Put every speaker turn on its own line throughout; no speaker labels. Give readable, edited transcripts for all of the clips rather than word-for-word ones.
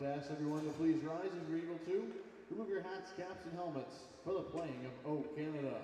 To ask everyone to please rise and you're able to remove your hats, caps, and helmets for the playing of O Canada.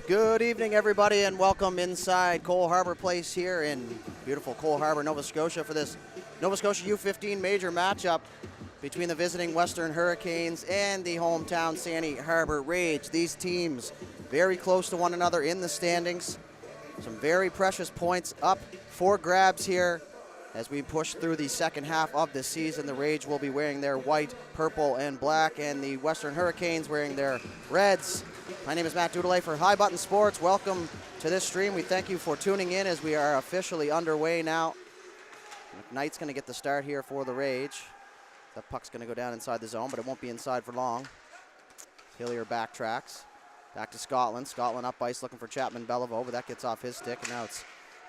Good evening, everybody, and welcome inside Cole Harbour Place here in beautiful Cole Harbour, Nova Scotia for this Nova Scotia U15 major matchup between the visiting Western Hurricanes and the hometown SANY Harbour Rage. These teams very close to one another in the standings. Some very precious points up for grabs here as we push through the second half of the season. The Rage will be wearing their white, purple, and black, and the Western Hurricanes wearing their reds. My name is Matt Dudelay for High Button Sports. Welcome to this stream. We thank you for tuning in as we are officially underway now. McKnight's going to get the start here for the Rage. The puck's going to go down inside the zone, but it won't be inside for long. Hillier backtracks. Back to Scotland. Scotland up ice looking for Chapman-Beliveau, but that gets off his stick, and now it's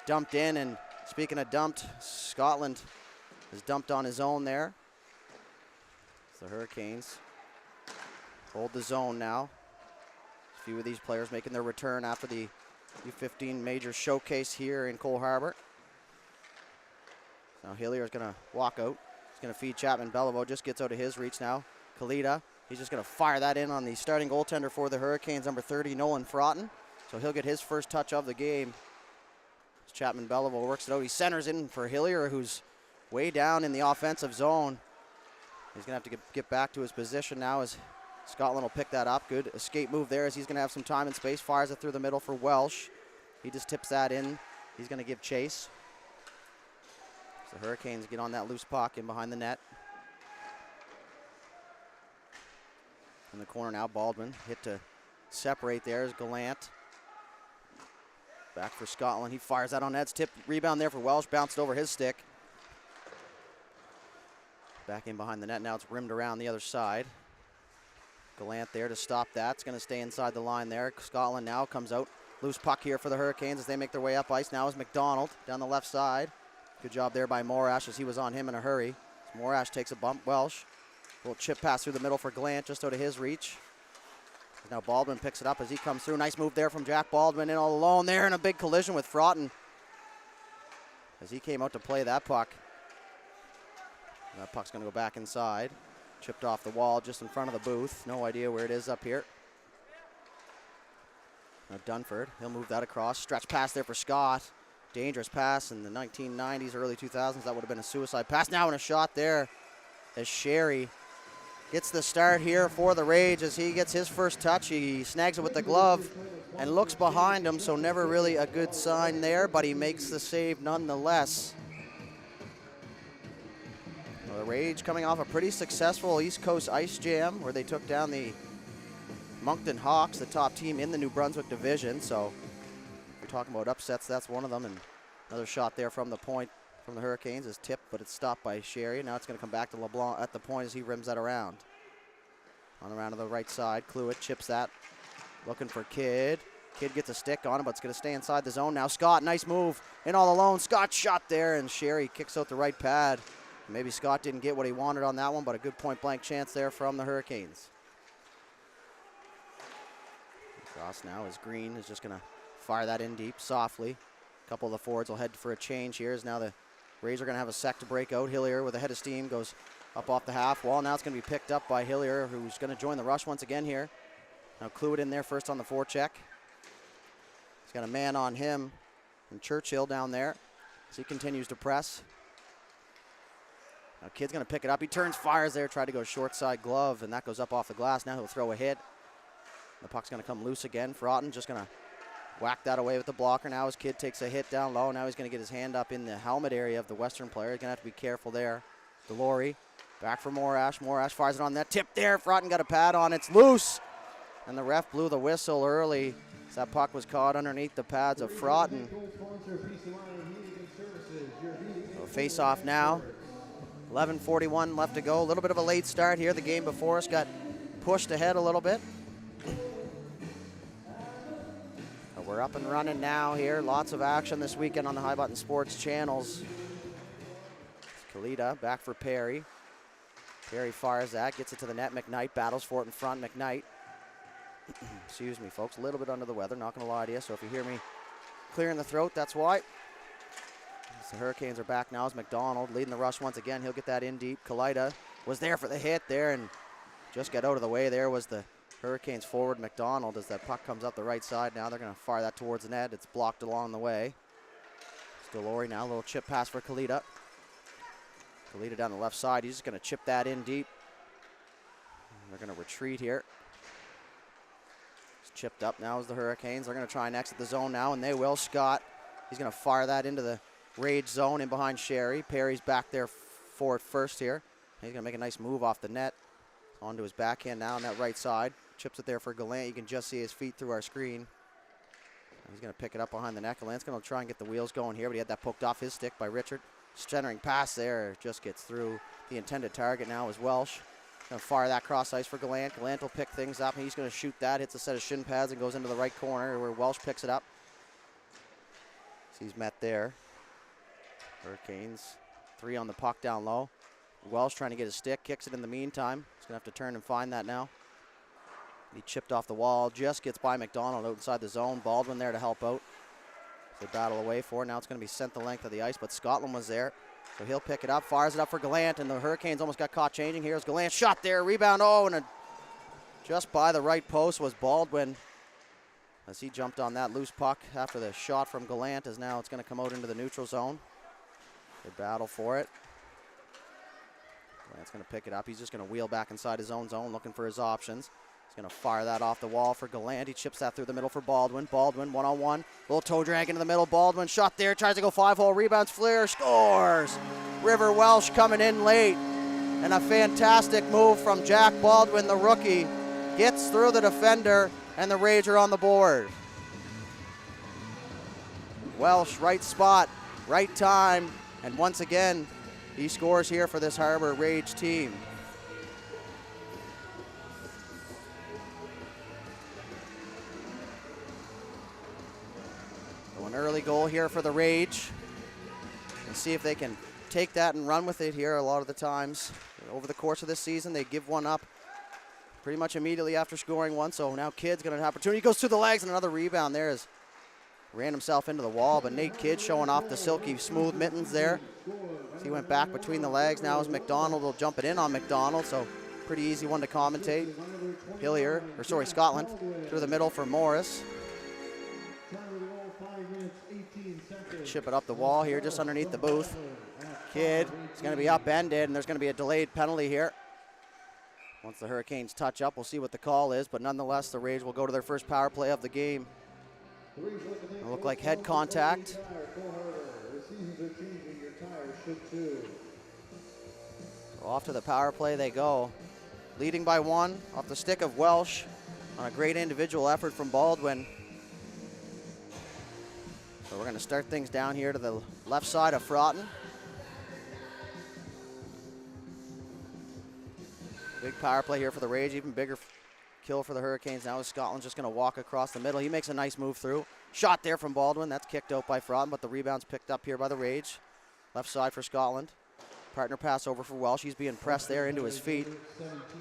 dumped in. And speaking of dumped, Scotland is dumped on his own there. The Hurricanes hold the zone now. A few of these players making their return after the U15 major showcase here in Cole Harbour. Now Hillier is going to walk out. He's going to feed Chapman-Beliveau. Just gets out of his reach now. Kalita, he's just going to fire that in on the starting goaltender for the Hurricanes, number 30, Nolan Fraughton. So he'll get his first touch of the game. Chapman-Beliveau works it out. He centers in for Hillier, who's way down in the offensive zone. He's going to have to get back to his position now as Scotland will pick that up. Good escape move there as he's going to have some time and space. Fires it through the middle for Welsh. He just tips that in. He's going to give chase. So the Hurricanes get on that loose puck in behind the net. In the corner now, Baldwin hit to separate there is Gallant. Back for Scotland. He fires that on Ed's tip. Rebound there for Welsh. Bounced over his stick. Back in behind the net. Now it's rimmed around the other side. Gallant there to stop that. It's going to stay inside the line there. Scotland now comes out. Loose puck here for the Hurricanes as they make their way up ice. Now is McDonald down the left side. Good job there by Morash as he was on him in a hurry. So Morash takes a bump. Welsh. A little chip pass through the middle for Gallant just out of his reach. Now Baldwin picks it up as he comes through. Nice move there from Jack Baldwin in all alone there, and a big collision with Fraughton as he came out to play that puck. And that puck's going to go back inside. Chipped off the wall just in front of the booth. No idea where it is up here. Now Dunford, he'll move that across. Stretch pass there for Scott. Dangerous pass in the 1990s, early 2000s. That would have been a suicide pass. Now in a shot there as Sherry gets the start here for the Rage as he gets his first touch. He snags it with the glove and looks behind him, so never really a good sign there, but he makes the save nonetheless. Well, the Rage coming off a pretty successful East Coast Ice Jam where they took down the Moncton Hawks, the top team in the New Brunswick division. So if you're talking about upsets, that's one of them. And another shot there from the point from the Hurricanes is tipped, but it's stopped by Sherry. Now it's going to come back to LeBlanc at the point as he rims that around. On the round to the right side, Cluett chips that, looking for Kidd. Kidd gets a stick on him, but it's going to stay inside the zone. Now Scott, nice move, in all alone. Scott shot there, and Sherry kicks out the right pad Maybe Scott didn't get what he wanted on that one, but a good point-blank chance there from the Hurricanes. Across now is Green is just going to fire that in deep softly. A couple of the forwards will head for a change here as now the Rays are going to have a sec to break out. Hillier with a head of steam goes up off the half wall. Now it's going to be picked up by Hillier, who's going to join the rush once again here. Now Cluett in there first on the forecheck. He's got a man on him and Churchill down there as he continues to press. Now Kidd's going to pick it up. He turns, fires there, tried to go short side glove, and that goes up off the glass. Now he'll throw a hit. The puck's going to come loose again. Fraughton just going to whack that away with the blocker. Now his Kidd takes a hit down low. Now he's going to get his hand up in the helmet area of the Western player. He's going to have to be careful there. Delory back for Morash. Morash fires it on that tip there. Fraughton got a pad on. It's loose. And the ref blew the whistle early as that puck was caught underneath the pads of Fraughton. So face off now. 11:41 left to go. A little bit of a late start here. The game before us got pushed ahead a little bit. But we're up and running now here. Lots of action this weekend on the High Button Sports channels. Kalita back for Perry. Perry fires that, gets it to the net. McKnight battles for it in front. McKnight. Excuse me, folks. A little bit under the weather, not going to lie to you. So if you hear me clearing the throat, that's why. The Hurricanes are back now as McDonald leading the rush once again. He'll get that in deep. Kalita was there for the hit there and just got out of the way. There was the Hurricanes forward McDonald as that puck comes up the right side. Now they're going to fire that towards the net. It's blocked along the way. Delory now, a little chip pass for Kalita. Kalita down the left side. He's just going to chip that in deep. They're going to retreat here. It's chipped up now as the Hurricanes. They're going to try and exit the zone now, and they will. Scott, he's going to fire that into the Rage zone in behind Sherry. Perry's back there for it first here. He's going to make a nice move off the net. Onto his backhand now on that right side. Chips it there for Gallant. You can just see his feet through our screen. He's going to pick it up behind the net. Gallant's going to try and get the wheels going here, but he had that poked off his stick by Richard. Centering pass there. Just gets through the intended target now is Welsh. Going to fire that cross ice for Gallant. Gallant will pick things up. He's going to shoot that. Hits a set of shin pads and goes into the right corner where Welsh picks it up. He's met there. Hurricanes, 3 on the puck down low. Welsh trying to get his stick, kicks it in the meantime. He's going to have to turn and find that now. He chipped off the wall, just gets by McDonald outside the zone. Baldwin there to help out. They battle away for it. Now it's going to be sent the length of the ice, but Scotland was there. So he'll pick it up, fires it up for Gallant, and the Hurricanes almost got caught changing. Here's Gallant, shot there, rebound, and just by the right post was Baldwin. As he jumped on that loose puck after the shot from Gallant, as now it's going to come out into the neutral zone. They battle for it. Gallant's going to pick it up. He's just going to wheel back inside his own zone, looking for his options. He's going to fire that off the wall for Gallant. He chips that through the middle for Baldwin. Baldwin, one-on-one. Little toe drag into the middle. Baldwin shot there. Tries to go 5-hole. Rebounds. Flair scores. River Welsh coming in late. And a fantastic move from Jack Baldwin, the rookie. Gets through the defender, and the Rage are on the board. Welsh, right spot, right time. And once again, he scores here for this Harbour Rage team. So an early goal here for the Rage. And see if they can take that and run with it here a lot of the times. Over the course of this season, they give one up pretty much immediately after scoring one. So now Kidd's got an opportunity. He goes through the legs and another rebound there is ran himself into the wall, but Nate Kidd showing off the silky smooth mittens there. So he went back between the legs. Now as McDonald will jump it in on McDonald, so pretty easy one to commentate. Scotland through the middle for Morris. Chip it up the wall here just underneath the booth. Kidd is going to be upended, and there's going to be a delayed penalty here. Once the Hurricanes touch up, we'll see what the call is, but nonetheless, the Rage will go to their first power play of the game. It'll look like head contact. So off to the power play they go. Leading by 1 off the stick of Welsh on a great individual effort from Baldwin. So we're going to start things down here to the left side of Fraughton. Big power play here for the Rage, even bigger kill for the Hurricanes. Now is Scotland's just going to walk across the middle. He makes a nice move through. Shot there from Baldwin. That's kicked out by Fraughton, but the rebound's picked up here by the Rage. Left side for Scotland. Partner pass over for Welsh. He's being pressed there into his feet.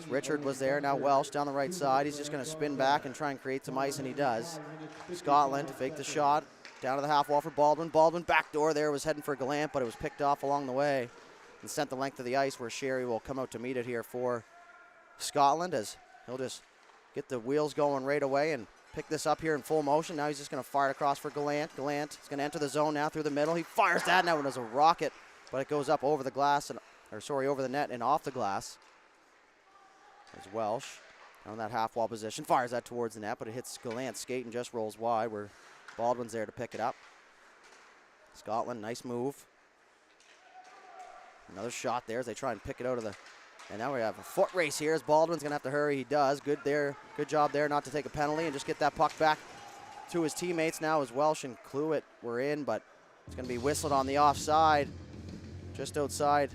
Richard was there. Now Welsh down the right side. He's just going to spin back and try and create some ice, and he does. Scotland fake the shot. Down to the half wall for Baldwin. Baldwin backdoor there, was heading for Gallant, but it was picked off along the way and sent the length of the ice, where Sherry will come out to meet it here for Scotland, as he'll just get the wheels going right away and pick this up here in full motion. Now he's just going to fire it across for Gallant. Gallant is going to enter the zone now through the middle. He fires that now, and as a rocket, but it goes up over the glass, over the net and off the glass. As Welsh on that half wall position, fires that towards the net, but it hits Gallant's skate and just rolls wide, where Baldwin's there to pick it up. Scotland, nice move. Another shot there as they try and pick it out of the, and now we have a foot race here as Baldwin's gonna have to hurry. He does. Good there, good job there not to take a penalty and just get that puck back to his teammates now, as Welsh and Cluett were in, but it's gonna be whistled on the offside, just outside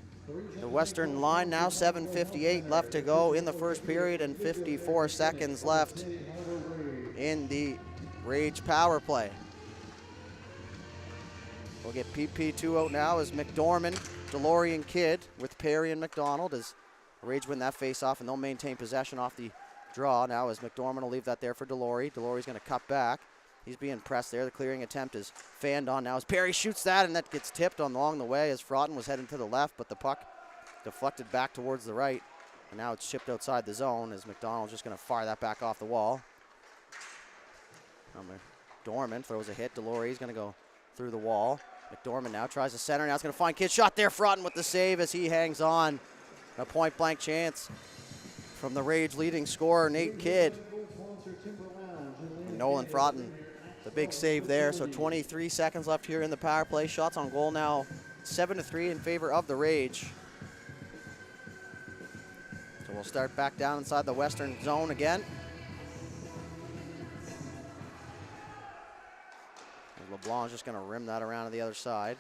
the western line now. 7:58 left to go in the first period and 54 seconds left in the Rage power play. We'll get PP2 out now as McDormand, Delory, and Kidd with Perry and McDonald as Rage win that face-off, and they'll maintain possession off the draw now as McDormand will leave that there for Delory. Delory's going to cut back. He's being pressed there. The clearing attempt is fanned on now as Perry shoots that, and that gets tipped on along the way as Fraughton was heading to the left, but the puck deflected back towards the right, and now it's chipped outside the zone as McDonald's just going to fire that back off the wall. McDormand throws a hit. Delory's going to go through the wall. McDormand now tries to center. Now it's going to find Kidd. Shot there. Fraughton with the save as he hangs on. A point-blank chance from the Rage leading scorer, Nate Kidd. And Nolan Fraughton, the big save there. So 23 seconds left here in the power play. Shots on goal now 7-3 in favor of the Rage. So we'll start back down inside the western zone again. LeBlanc's just going to rim that around to the other side.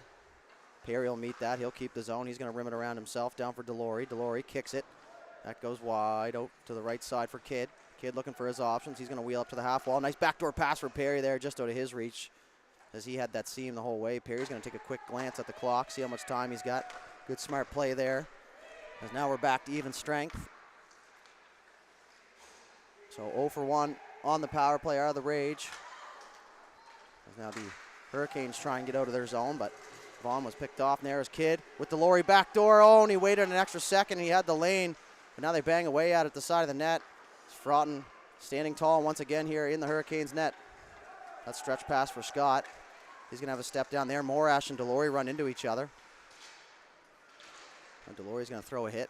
Perry will meet that. He'll keep the zone. He's going to rim it around himself down for Delory. Delory kicks it. That goes wide out to the right side for Kidd. Kidd looking for his options. He's going to wheel up to the half wall. Nice backdoor pass for Perry there, just out of his reach, as he had that seam the whole way. Perry's going to take a quick glance at the clock, see how much time he's got. Good smart play there, as now we're back to even strength. So 0 for 1 on the power play are the Rage. Now the Hurricanes try and get out of their zone, but Vaughn was picked off. And there's Kidd with the Delory backdoor. Oh, and he waited an extra second. He had the lane, but now they bang away at it the side of the net. Fraughton standing tall once again here in the Hurricanes net. That stretch pass for Scott. He's going to have a step down there. Morash and Delory run into each other. And Delory's going to throw a hit.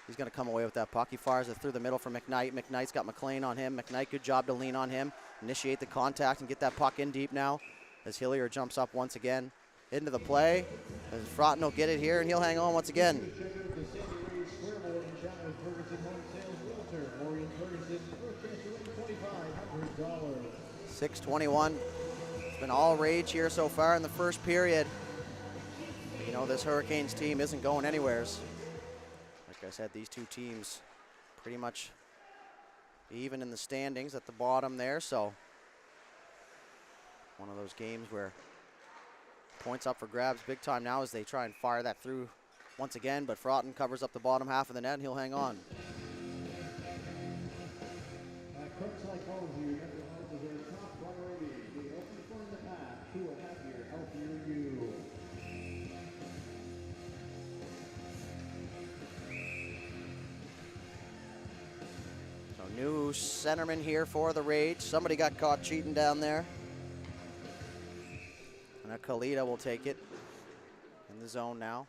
He's going to come away with that puck. He fires it through the middle for McKnight. McKnight's got McLean on him. McKnight, good job to lean on him. Initiate the contact and get that puck in deep now as Hillier jumps up once again into the play. As Fraughton will get it here, and he'll hang on once again. 6:21. It's been all Rage here so far in the first period. You know, this Hurricanes team isn't going anywheres. Like I said, these two teams pretty much even in the standings at the bottom there, so one of those games where points up for grabs big time now as they try and fire that through once again, but Fraughton covers up the bottom half of the net and he'll hang on. New centerman here for the Rage. Somebody got caught cheating down there. And Kalita will take it in the zone now.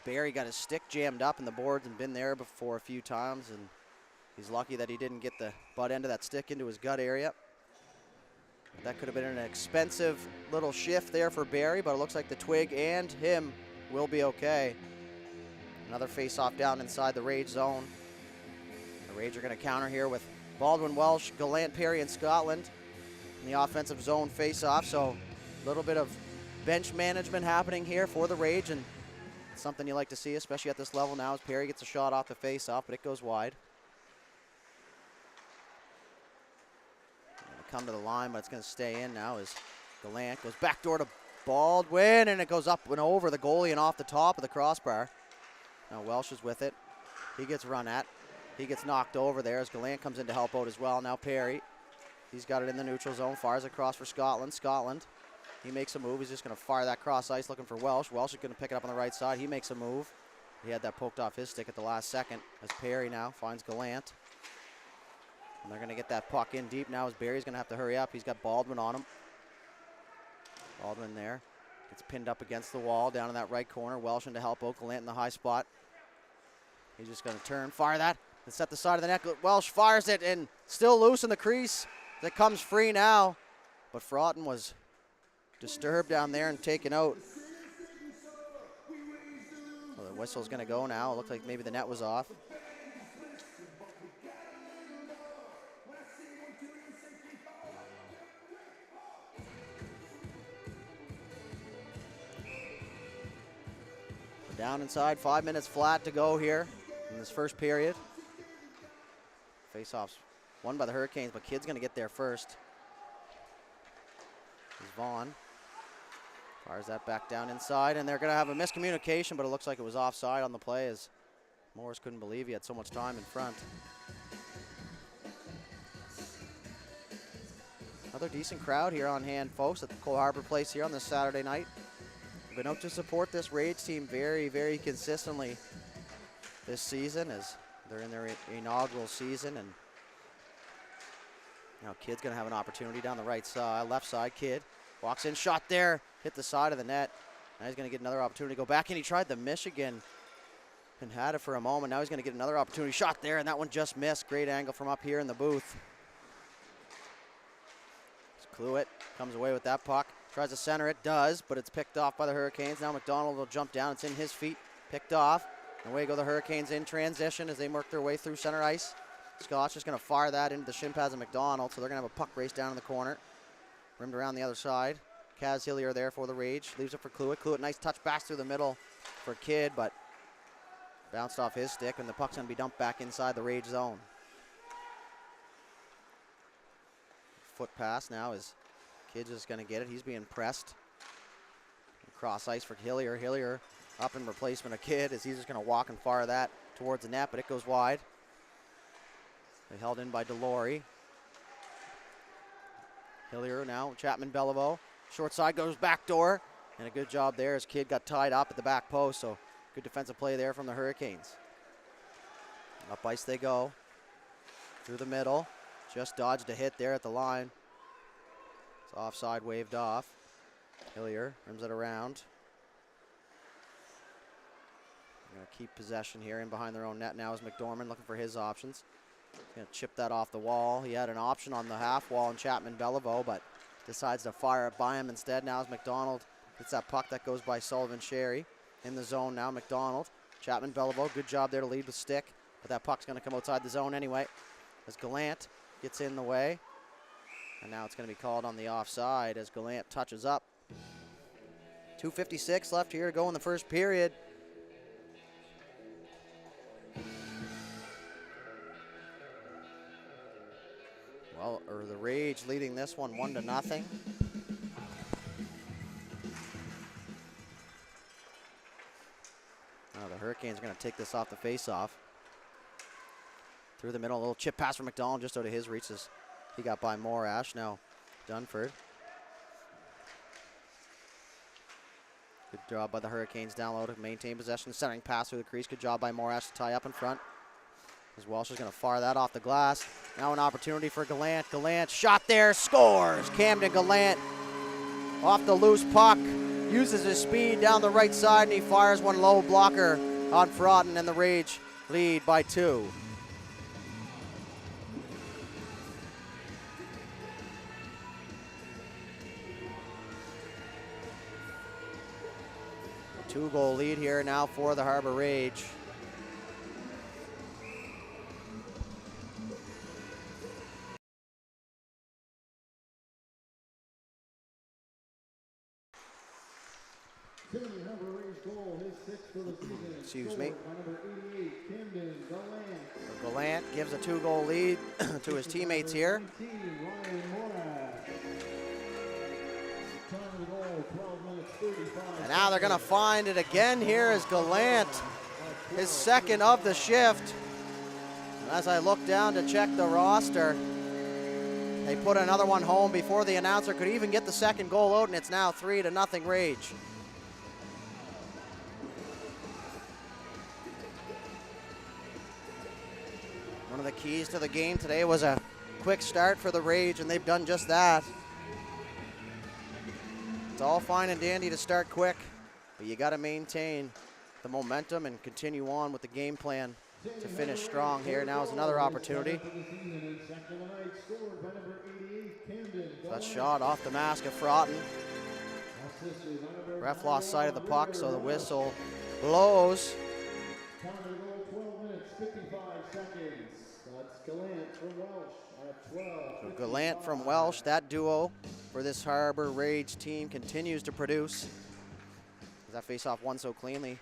Barry got his stick jammed up in the boards and been there before a few times, and he's lucky that he didn't get the butt end of that stick into his gut area. That could have been an expensive little shift there for Barry, but it looks like the Twig and him will be okay. Another face-off down inside the Rage zone. The Rage are going to counter here with Baldwin, Welsh, Gallant, Perry, and Scotland in the offensive zone face-off. So a little bit of bench management happening here for the Rage, and it's something you like to see, especially at this level now, as Perry gets a shot off the face-off, but it goes wide. Going to come to the line, but it's going to stay in now as Gallant goes backdoor to Baldwin, and it goes up and over the goalie and off the top of the crossbar. Now Welsh is with it. He gets run at. He gets knocked over there as Gallant comes in to help out as well. Now Perry, he's got it in the neutral zone, fires across for Scotland. Scotland, he makes a move. He's just going to fire that cross ice looking for Welsh. Welsh is going to pick it up on the right side. He makes a move. He had that poked off his stick at the last second as Perry now finds Gallant. And they're going to get that puck in deep now as Barry's going to have to hurry up. He's got Baldwin on him. Baldwin there. Gets pinned up against the wall down in that right corner. Welsh in to help out. Gallant in the high spot. He's just going to turn, fire that, and set the side of the net. Welsh fires it and still loose in the crease. That comes free now. But Fraughton was disturbed down there and taken out. Well, the whistle's going to go now. It looked like maybe the net was off. Down inside, 5 minutes flat to go here in this first period. Face-offs won by the Hurricanes, but Kidd's going to get there first. Here's Vaughn. Fires that back down inside, and they're going to have a miscommunication, but it looks like it was offside on the play as Morris couldn't believe he had so much time in front. Another decent crowd here on hand, folks, at the Cole Harbour Place here on this Saturday night. Been out to support this Rage team very, very consistently this season as they're in their inaugural season. And now Kidd's going to have an opportunity down the right side, left side. Kidd walks in, shot there, hit the side of the net. Now he's going to get another opportunity to go back in. He tried the Michigan and had it for a moment. Now he's going to get another opportunity. Shot there, and that one just missed. Great angle from up here in the booth. Cluett comes away with that puck. Tries to center it, does, but it's picked off by the Hurricanes. Now McDonald will jump down. It's in his feet, picked off. And away go the Hurricanes in transition as they work their way through center ice. Scott's just going to fire that into the shin pads of McDonald, so they're going to have a puck race down in the corner. Rimmed around the other side. Kaz Hillier there for the Rage. Leaves it for Cluett. Cluett, nice touch pass through the middle for Kidd, but bounced off his stick, and the puck's going to be dumped back inside the Rage zone. Foot pass now is Kidd's just going to get it. He's being pressed. Cross ice for Hillier. Hillier up in replacement of Kidd as he's just going to walk and fire that towards the net, but it goes wide. They held in by Delory. Hillier now, Chapman-Beliveau. Short side goes backdoor, and a good job there as Kidd got tied up at the back post, so good defensive play there from the Hurricanes. Up ice they go. Through the middle. Just dodged a hit there at the line. It's offside, waved off. Hillier rims it around. They're going to keep possession here in behind their own net now is McDormand looking for his options. He's going to chip that off the wall. He had an option on the half wall in Chapman-Beliveau, but decides to fire it by him instead. Now is McDonald. It's that puck that goes by Sullivan Sherry. In the zone now, McDonald. Chapman-Beliveau, good job there to lead with stick, but that puck's going to come outside the zone anyway. As Gallant gets in the way. And now it's going to be called on the offside as Gallant touches up. 2:56 left here to go in the first period. Well, or the Rage leading this one 1-0. Now the Hurricanes are going to take this off the face-off. Through the middle, a little chip pass from McDonald just out of his reach as he got by Morash. Now Dunford. Good job by the Hurricanes down low to maintain possession. Centering pass through the crease. Good job by Morash to tie up in front. As Welsh is going to fire that off the glass. Now an opportunity for Gallant. Gallant shot there, scores! Camden Gallant off the loose puck. Uses his speed down the right side and he fires one low blocker on Fraughton, and the Rage lead by 2. Two-goal lead here now for the Harbour Rage. Excuse me. Gallant gives a 2-goal lead to his teammates here. And now they're going to find it again here as Gallant, his second of the shift. And as I look down to check the roster, they put another one home before the announcer could even get the second goal out, and it's now 3-0 Rage. One of the keys to the game today was a quick start for the Rage, and they've done just that. It's all fine and dandy to start quick, but you got to maintain the momentum and continue on with the game plan to finish strong here. Now is another opportunity. That shot off the mask of Fraughton. Ref lost sight of the puck, so the whistle blows. So Gallant from Welsh, that duo for this Harbour Rage team continues to produce. That face-off won so cleanly.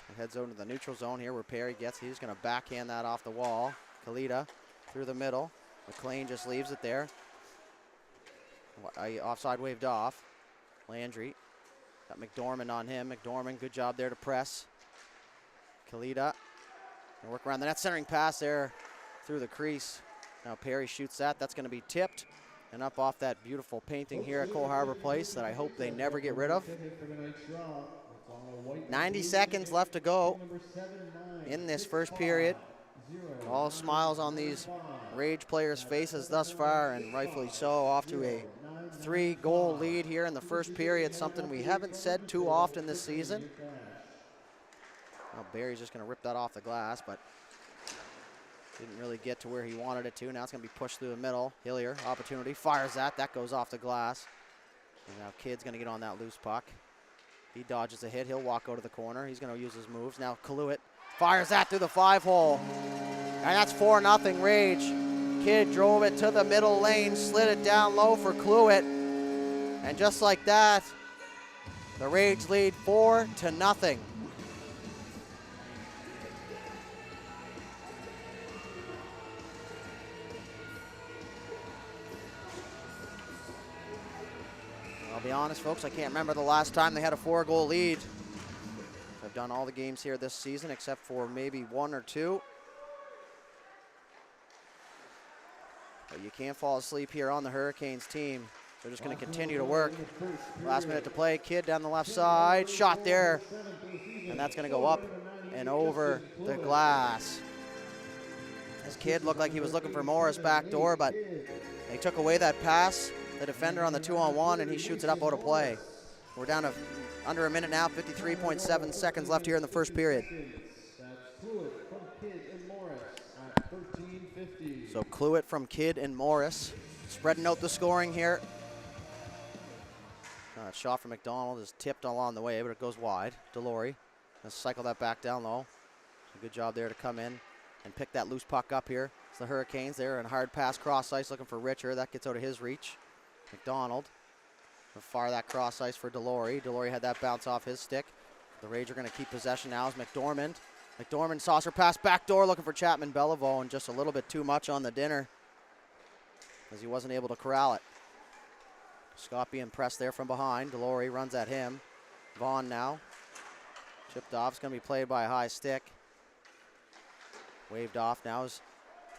It heads over to the neutral zone here where Perry gets. He's going to backhand that off the wall. Kalita through the middle. McLean just leaves it there. Offside waved off. Landry got McDormand on him. McDormand, good job there to press. Kalita work around the net, centering pass there through the crease. Now Perry shoots that. That's going to be tipped and up off that beautiful painting here at Cole Harbour Place that I hope they never get rid of. 90 seconds left to go in this first period. All smiles on these Rage players' faces thus far, and rightfully so, off to a 3-goal lead here in the first period, something we haven't said too often this season. Well, Barry's just going to rip that off the glass, but didn't really get to where he wanted it to. Now it's going to be pushed through the middle. Hillier, opportunity, fires that. That goes off the glass. And now Kidd's going to get on that loose puck. He dodges a hit. He'll walk out of the corner. He's going to use his moves. Now Kaluit fires that through the 5-hole. And that's 4-0 Rage. Kidd drove it to the middle lane, slid it down low for Kluit. And just like that, the Rage lead 4-0. I'll be honest, folks, I can't remember the last time they had a 4-goal lead. I've done all the games here this season except for maybe 1 or 2. But you can't fall asleep here on the Hurricanes team. They're just going to continue to work. Last minute to play. Kidd down the left side. Shot there. And that's going to go up and over the glass. This Kidd looked like he was looking for Morris back door, but they took away that pass. The defender on the 2-on-1, and he shoots it up out of play. We're down to under a minute now, 53.7 seconds left here in the first period. So Kluit from Kidd and Morris spreading out the scoring here. That shot from McDonald is tipped along the way, but it goes wide. Delory, let's cycle that back down low. Good job there to come in and pick that loose puck up here. It's the Hurricanes there, and hard pass cross ice looking for Richer. That gets out of his reach. McDonald will fire that cross ice for Delory. Delory had that bounce off his stick. The Rage are going to keep possession now as McDormand. McDormand saucer pass back door looking for Chapman Beliveau, and just a little bit too much on the dinner as he wasn't able to corral it. Scott being pressed there from behind. Delory runs at him. Vaughn now. Chipped off. It's going to be played by a high stick. Waved off now as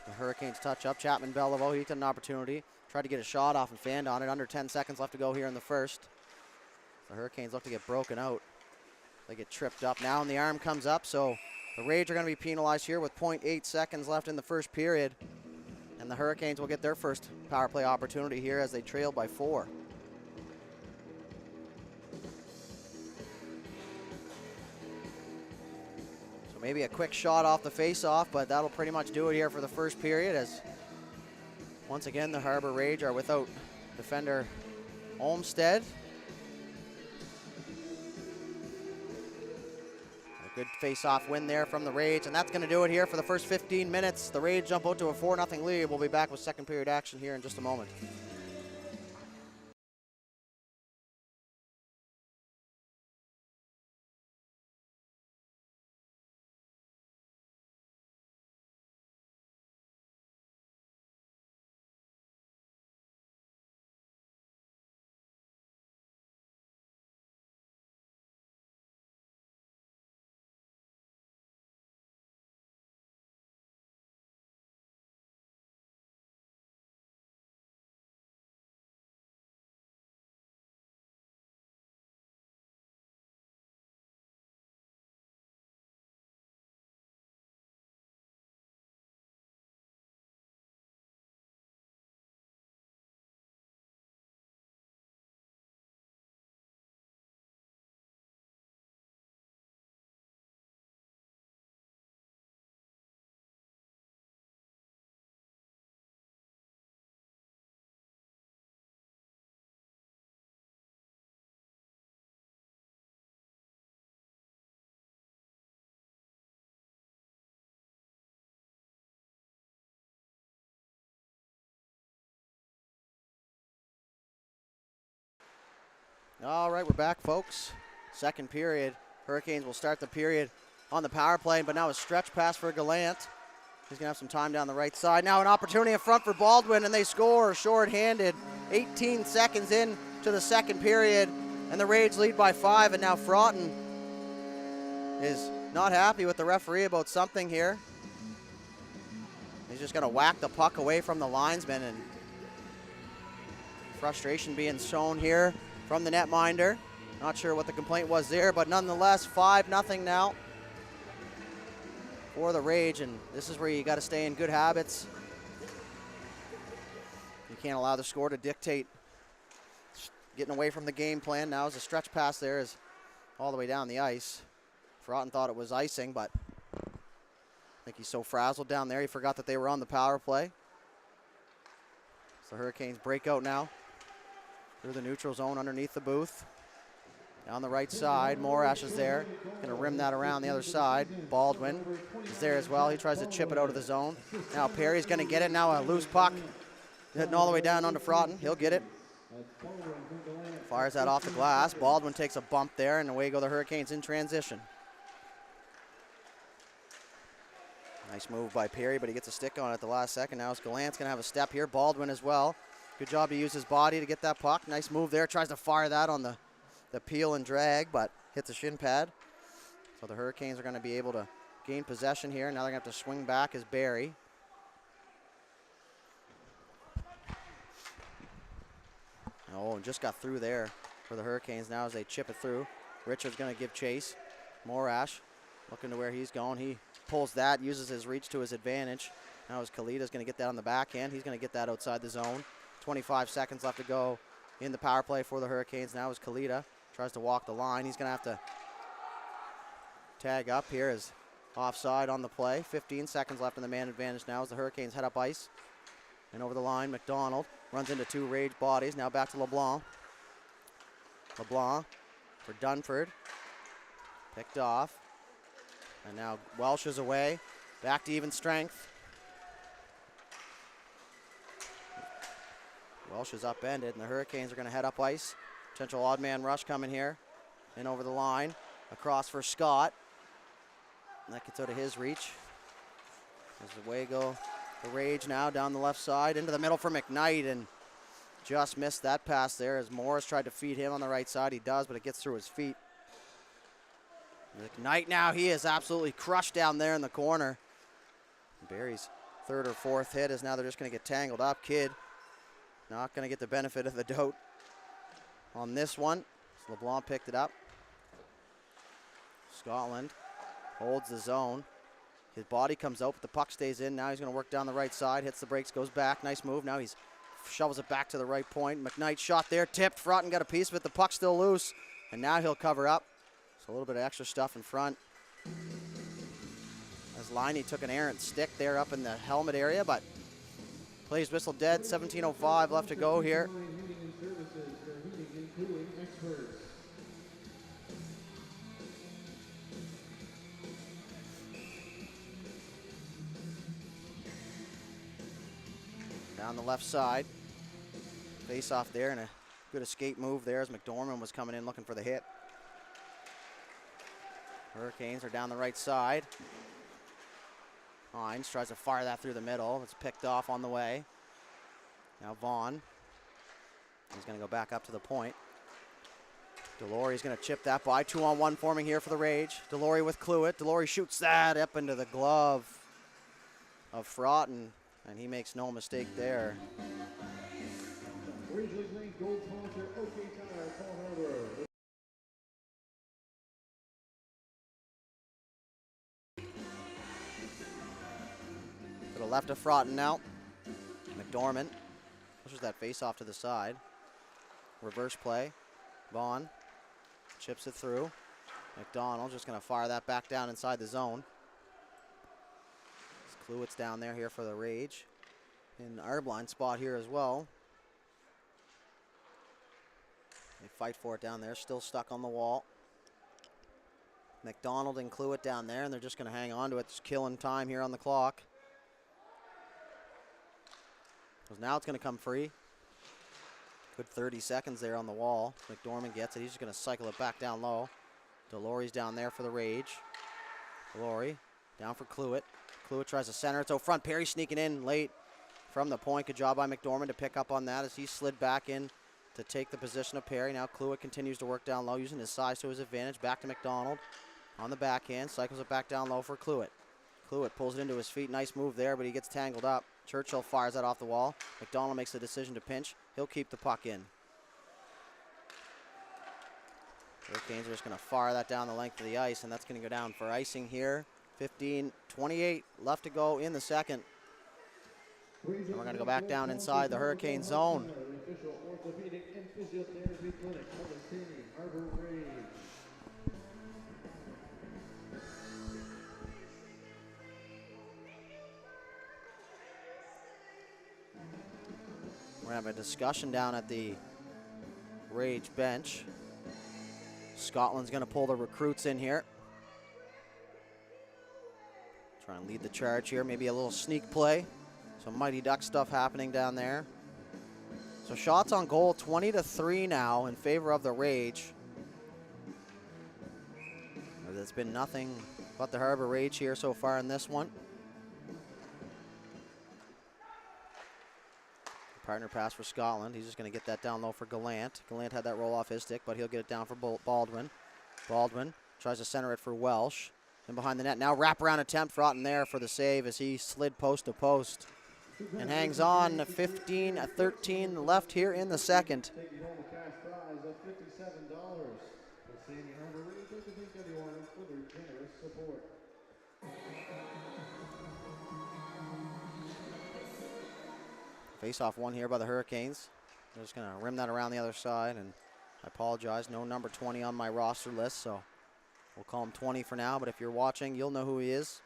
the Hurricanes touch up. Chapman Beliveau, he took an opportunity. Tried to get a shot off and fanned on it. Under 10 seconds left to go here in the first. The Hurricanes look to get broken out. They get tripped up now, and the arm comes up, so the Rage are going to be penalized here with 0.8 seconds left in the first period. And the Hurricanes will get their first power play opportunity here as they trail by 4. So maybe a quick shot off the face-off, but that'll pretty much do it here for the first period as once again the Harbour Rage are without defender Olmstead. A good face-off win there from the Rage, and that's going to do it here for the first 15 minutes. The Rage jump out to a 4-0 lead. We'll be back with second period action here in just a moment. All right, we're back, folks. Second period. Hurricanes will start the period on the power play, but now a stretch pass for Gallant. He's going to have some time down the right side. Now an opportunity in front for Baldwin, and they score short-handed. 18 seconds in to the second period, and the Rage lead by 5, and now Fraughton is not happy with the referee about something here. He's just going to whack the puck away from the linesman, and frustration being shown here from the netminder. Not sure what the complaint was there, but nonetheless, 5-0 now for the Rage, and this is where you got to stay in good habits. You can't allow the score to dictate getting away from the game plan. Now as a stretch pass there is all the way down the ice. Fraughton thought it was icing, but I think he's so frazzled down there he forgot that they were on the power play. So Hurricanes break out now through the neutral zone underneath the booth. Down the right side, Morash is there. Gonna rim that around the other side. Baldwin is there as well. He tries to chip it out of the zone. Now Perry's gonna get it. Now a loose puck. Hitting all the way down onto Fraughton. He'll get it. Fires that off the glass. Baldwin takes a bump there, and away go the Hurricanes in transition. Nice move by Perry, but he gets a stick on it at the last second. Now it's Gallant's gonna have a step here. Baldwin as well. Good job to use his body to get that puck. Nice move there. Tries to fire that on the peel and drag, but hits a shin pad. So the Hurricanes are going to be able to gain possession here. Now they're going to have to swing back as Barry. Oh, and just got through there for the Hurricanes now as they chip it through. Richard's going to give chase. Morash looking to where he's going. He pulls that, uses his reach to his advantage. Now as Kalita's going to get that on the backhand. He's going to get that outside the zone. 25 seconds left to go in the power play for the Hurricanes. Now as Kalita tries to walk the line. He's going to have to tag up here as offside on the play. 15 seconds left in the man advantage now as the Hurricanes head up ice. And over the line, McDonald runs into two Rage bodies. Now back to LeBlanc. LeBlanc for Dunford. Picked off. And now Welsh is away. Back to even strength. Welsh is upended, and the Hurricanes are going to head up ice. Potential odd man rush coming here. In over the line. Across for Scott. And that gets out of his reach. As away go the Rage now down the left side. Into the middle for McKnight, and just missed that pass there as Morris tried to feed him on the right side. He does, but it gets through his feet. McKnight now, he is absolutely crushed down there in the corner. Barry's third or fourth hit is now they're just going to get tangled up. Kidd not going to get the benefit of the doubt on this one. So LeBlanc picked it up. Scotland holds the zone. His body comes out, but the puck stays in. Now he's going to work down the right side, hits the brakes, goes back. Nice move. Now he's shovels it back to the right point. McKnight shot there, tipped. Fraughton got a piece of it. The puck's still loose, and now he'll cover up. So a little bit of extra stuff in front. As Liney took an errant stick there up in the helmet area, but plays whistle dead. 17:05 left to go here. Down the left side. Face off there, and a good escape move there as McDormand was coming in looking for the hit. Hurricanes are down the right side. Hines tries to fire that through the middle. It's picked off on the way. Now Vaughn. He's going to go back up to the point. Delory's going to chip that by. 2-on-1 forming here for the Rage. Delory with Cluett. Delory shoots that up into the glove of Fraughton, and he makes no mistake there. To the left of Fraughton now. McDormand pushes that face off to the side. Reverse play. Vaughn chips it through. McDonald just going to fire that back down inside the zone. Cluett's down there here for the Rage. In our blind spot here as well. They fight for it down there, still stuck on the wall. McDonald and Cluett down there, and they're just going to hang on to it. Just killing time here on the clock. So now it's going to come free. Good 30 seconds there on the wall. McDormand gets it. He's just going to cycle it back down low. Delory's down there for the Rage. Delory down for Cluett. Cluett tries to center. It's out front. Perry sneaking in late from the point. Good job by McDormand to pick up on that as he slid back in to take the position of Perry. Now Cluett continues to work down low, using his size to his advantage. Back to McDonald on the backhand. Cycles it back down low for Cluett. Cluett pulls it into his feet. Nice move there, but he gets tangled up. Churchill fires that off the wall. McDonald makes the decision to pinch. He'll keep the puck in. Hurricanes are just going to fire that down the length of the ice, and that's going to go down for icing here. 15:28 left to go in the second. And we're going to go back down inside the Hurricane zone.
The official orthopedic and physiotherapy clinic of the SANY Harbour Rage.
We're going to have a discussion down at the Rage bench. Scotland's going to pull the recruits in here. Try and lead the charge here. Maybe a little sneak play. Some Mighty Duck stuff happening down there. So shots on goal, 20-3 now in favor of the Rage. There's been nothing but the Harbour Rage here so far in this one. Partner pass for Scotland. He's just going to get that down low for Gallant. Gallant had that roll off his stick, but he'll get it down for Baldwin. Baldwin tries to center it for Welsh. And behind the net now, wraparound attempt. Froughton there for the save as he slid post to post and hangs on. 15-13 left here in the second.
Taking home a cash prize of $57. The SANY Harbour Rage like to thank everyone for their generous support.
Face-off one here by the Hurricanes. They're just going to rim that around the other side, and I apologize, no number 20 on my roster list, so we'll call him 20 for now, but if you're watching, you'll know who he is.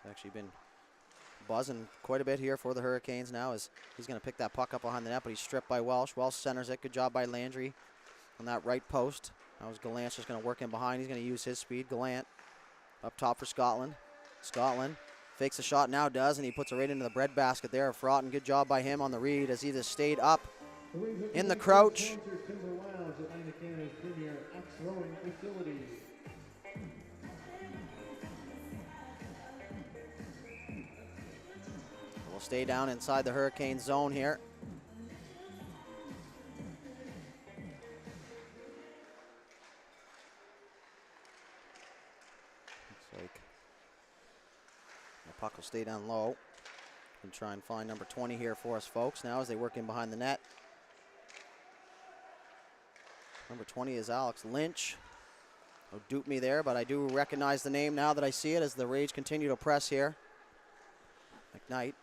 He's actually been buzzing quite a bit here for the Hurricanes now as he's going to pick that puck up behind the net, but he's stripped by Welsh. Welsh centers it. Good job by Landry on that right post. Now Gallant's just going to work in behind. He's going to use his speed. Gallant up top for Scotland. Scotland fakes a shot, now does, and he puts it right into the breadbasket there of Froughton. Good job by him on the read as he just stayed up in the crouch. We'll stay down inside the Hurricane zone here. Looks like the puck will stay down low. And try and find number 20 here for us, folks, now as they work in behind the net. Number 20 is Alex Lynch. Oh, dupe me there, but I do recognize the name now that I see it as the Rage continue to press here. McKnight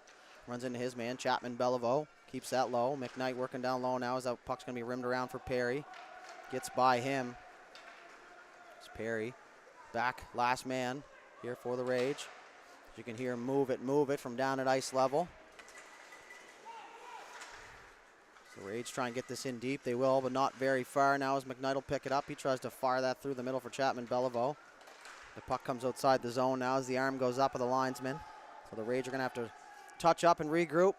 runs into his man, Chapman Beliveau. Keeps that low. McKnight working down low now as that puck's going to be rimmed around for Perry. Gets by him. It's Perry. Back, last man here for the Rage. As you can hear, move it from down at ice level. So Rage try and get this in deep. They will, but not very far now as McKnight will pick it up. He tries to fire that through the middle for Chapman Beliveau. The puck comes outside the zone now as the arm goes up of the linesman. So the Rage are going to have to touch up and regroup.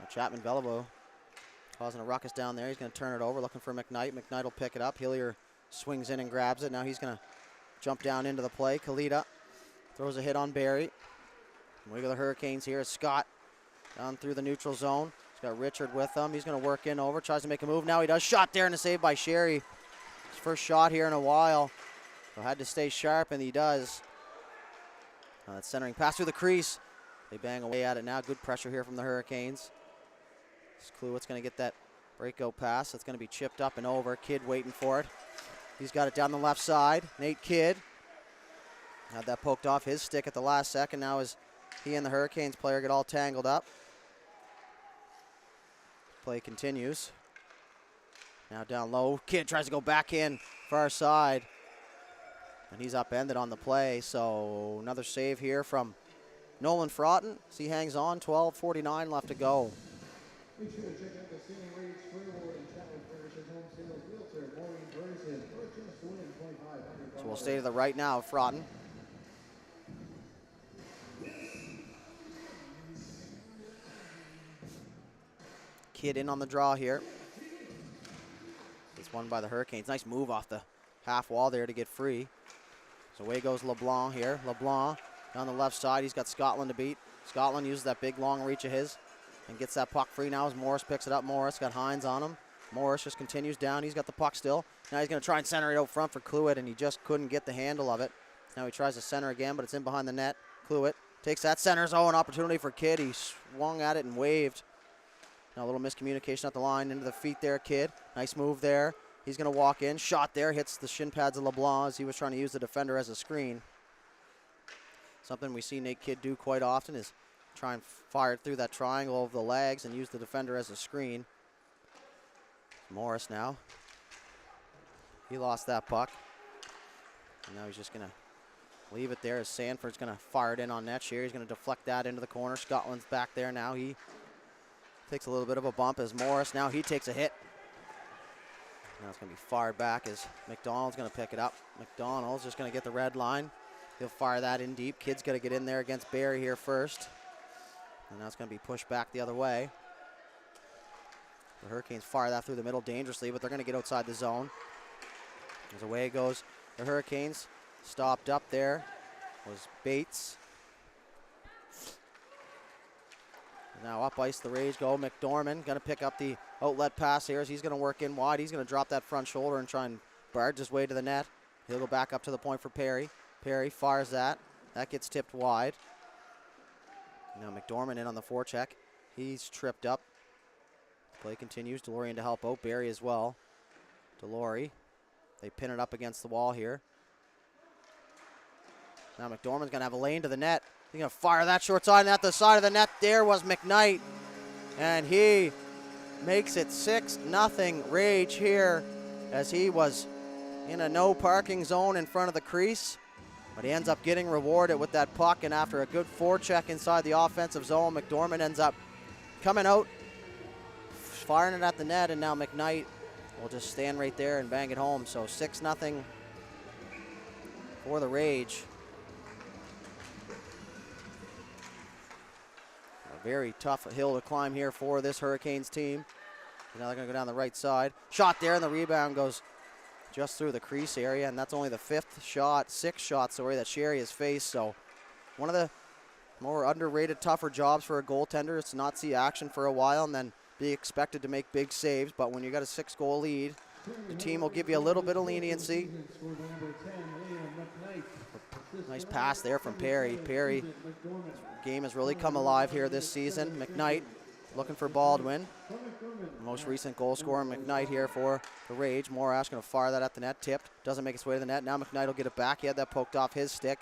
Now Chapman Beliveau causing a ruckus down there. He's going to turn it over, looking for McKnight. McKnight will pick it up. Hillier swings in and grabs it. Now he's going to jump down into the play. Kalita throws a hit on Barry. Look at the Hurricanes here. Scott down through the neutral zone. He's got Richard with him. He's going to work in over, tries to make a move. Now he does. Shot there and a save by Sherry. His first shot here in a while. So had to stay sharp, and he does. That centering pass through the crease. They bang away at it now. Good pressure here from the Hurricanes. Cluett's going to get that breakout pass. That's going to be chipped up and over. Kidd waiting for it. He's got it down the left side. Nate Kidd had that poked off his stick at the last second. Now as he and the Hurricanes player get all tangled up. Play continues. Now down low. Kidd tries to go back in far side. And he's upended on the play. So another save here from Nolan Froughton. As he hangs on. 12:49 left to go.
Make sure to check out the SANY Rage Springboard and Challenge Furnishing Home Sales Realtor, Maureen Burson, or just win $2,500.
So we'll stay to the right now of Froughton. Kid in on the draw here. It's won by the Hurricanes. Nice move off the half wall there to get free. So away goes LeBlanc here. LeBlanc down the left side. He's got Scotland to beat. Scotland uses that big long reach of his and gets that puck free now as Morris picks it up. Morris got Hines on him. Morris just continues down. He's got the puck still. Now he's going to try and center it out front for Cluett, and he just couldn't get the handle of it. Now he tries to center again, but it's in behind the net. Cluett takes that center zone opportunity for Kidd. He swung at it and waved. Now a little miscommunication at the line into the feet there, Kidd. Nice move there. He's going to walk in. Shot there. Hits the shin pads of LeBlanc as he was trying to use the defender as a screen. Something we see Nate Kidd do quite often is try and fire through that triangle of the legs and use the defender as a screen. Morris now. He lost that puck. And now he's just going to leave it there as Sanford's going to fire it in on net here. He's going to deflect that into the corner. Scotland's back there now. He takes a little bit of a bump as Morris. Now he takes a hit. Now it's going to be fired back as McDonald's going to pick it up. McDonald's just going to get the red line. He'll fire that in deep. Kid's got to get in there against Barry here first. And now it's going to be pushed back the other way. The Hurricanes fire that through the middle dangerously, but they're going to get outside the zone. As away goes the Hurricanes. Stopped up there was Bates. Now up ice the Rage go. McDormand going to pick up the outlet pass here as he's going to work in wide. He's going to drop that front shoulder and try and barge his way to the net. He'll go back up to the point for Perry. Perry fires that. That gets tipped wide. Now McDormand in on the forecheck. He's tripped up. Play continues. DeLorean to help out. Barry as well. DeLorean. They pin it up against the wall here. Now McDormand's going to have a lane to the net. He's going to fire that short side, and at the side of the net there was McKnight. And he makes it 6-0 Rage here as he was in a no parking zone in front of the crease. But he ends up getting rewarded with that puck, and after a good forecheck inside the offensive zone, McDormand ends up coming out, firing it at the net, and now McKnight will just stand right there and bang it home. So 6-0 for the Rage. A very tough hill to climb here for this Hurricanes team. Now they're going to go down the right side. Shot there, and the rebound goes just through the crease area, and that's only the sixth shot, that Sherry has faced. So one of the more underrated, tougher jobs for a goaltender is to not see action for a while and then be expected to make big saves. But when you got a 6-goal lead, the team will give you a little bit of leniency. Nice pass there from Perry. Perry, game has really come alive here this season. McKnight looking for Baldwin. Most recent goal scorer, McKnight here for the Rage. Morash going to fire that at the net. Tipped. Doesn't make its way to the net. Now McKnight will get it back. He had that poked off his stick.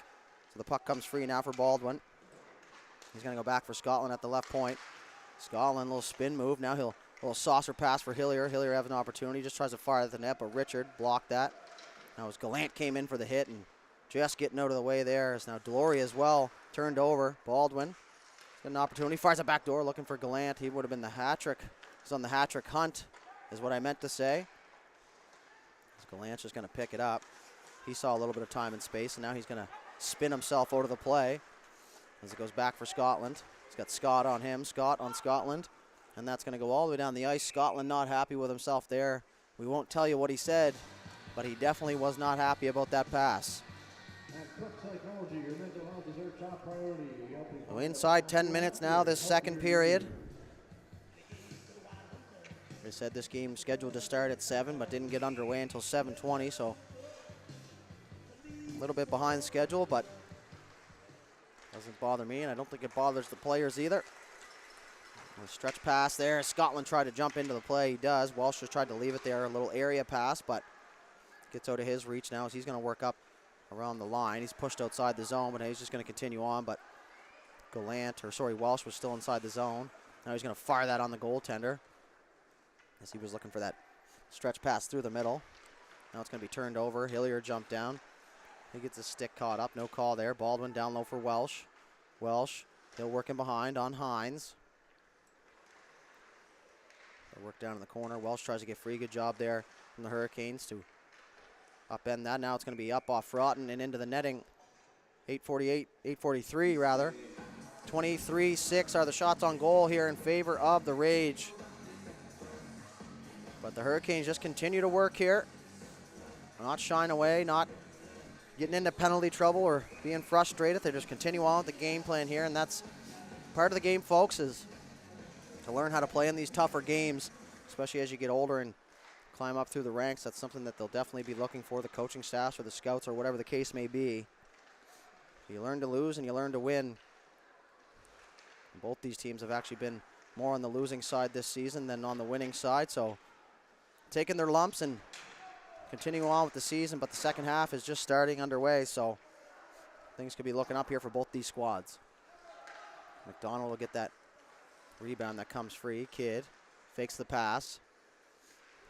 So the puck comes free now for Baldwin. He's going to go back for Scotland at the left point. Scotland, little spin move. Now he'll a little saucer pass for Hillier. Hillier has an opportunity. Just tries to fire at the net, but Richard blocked that. Now as Gallant came in for the hit and just getting out of the way there. As now Delory as well turned over. Baldwin got an opportunity. Fires a back door looking for Gallant. He would have been the hat trick. He's on the hat trick hunt is what I meant to say. As Gallant's just going to pick it up. He saw a little bit of time and space, and now he's going to spin himself out of the play as it goes back for Scotland. He's got Scott on him, Scott on Scotland, and that's going to go all the way down the ice. Scotland not happy with himself there. We won't tell you what he said, but he definitely was not happy about that pass. So inside 10 minutes now, this second period. They said this game scheduled to start at 7, but didn't get underway until 7:20, so a little bit behind schedule, but doesn't bother me, and I don't think it bothers the players either. A stretch pass there. Scotland tried to jump into the play. He does. Walsh just tried to leave it there, a little area pass, but gets out of his reach now as he's going to work up around the line. He's pushed outside the zone, but he's just going to continue on, but Walsh was still inside the zone. Now he's going to fire that on the goaltender as he was looking for that stretch pass through the middle. Now it's going to be turned over. Hillier jumped down. He gets his stick caught up. No call there. Baldwin down low for Welsh. Welsh, he'll work in behind on Hines. They work down in the corner. Welsh tries to get free. Good job there from the Hurricanes to upend that. Now it's going to be up off Broughton and into the netting. 8:43 rather. 23-6 are the shots on goal here in favor of the Rage. But the Hurricanes just continue to work here. Not shying away, not getting into penalty trouble or being frustrated. They just continue on with the game plan here, and that's part of the game, folks, is to learn how to play in these tougher games, especially as you get older and climb up through the ranks. That's something that they'll definitely be looking for, the coaching staffs or the scouts or whatever the case may be. You learn to lose and you learn to win. Both these teams have actually been more on the losing side this season than on the winning side, so taking their lumps and continue on with the season, but the second half is just starting underway, so things could be looking up here for both these squads. McDonald will get that rebound that comes free. Kidd fakes the pass.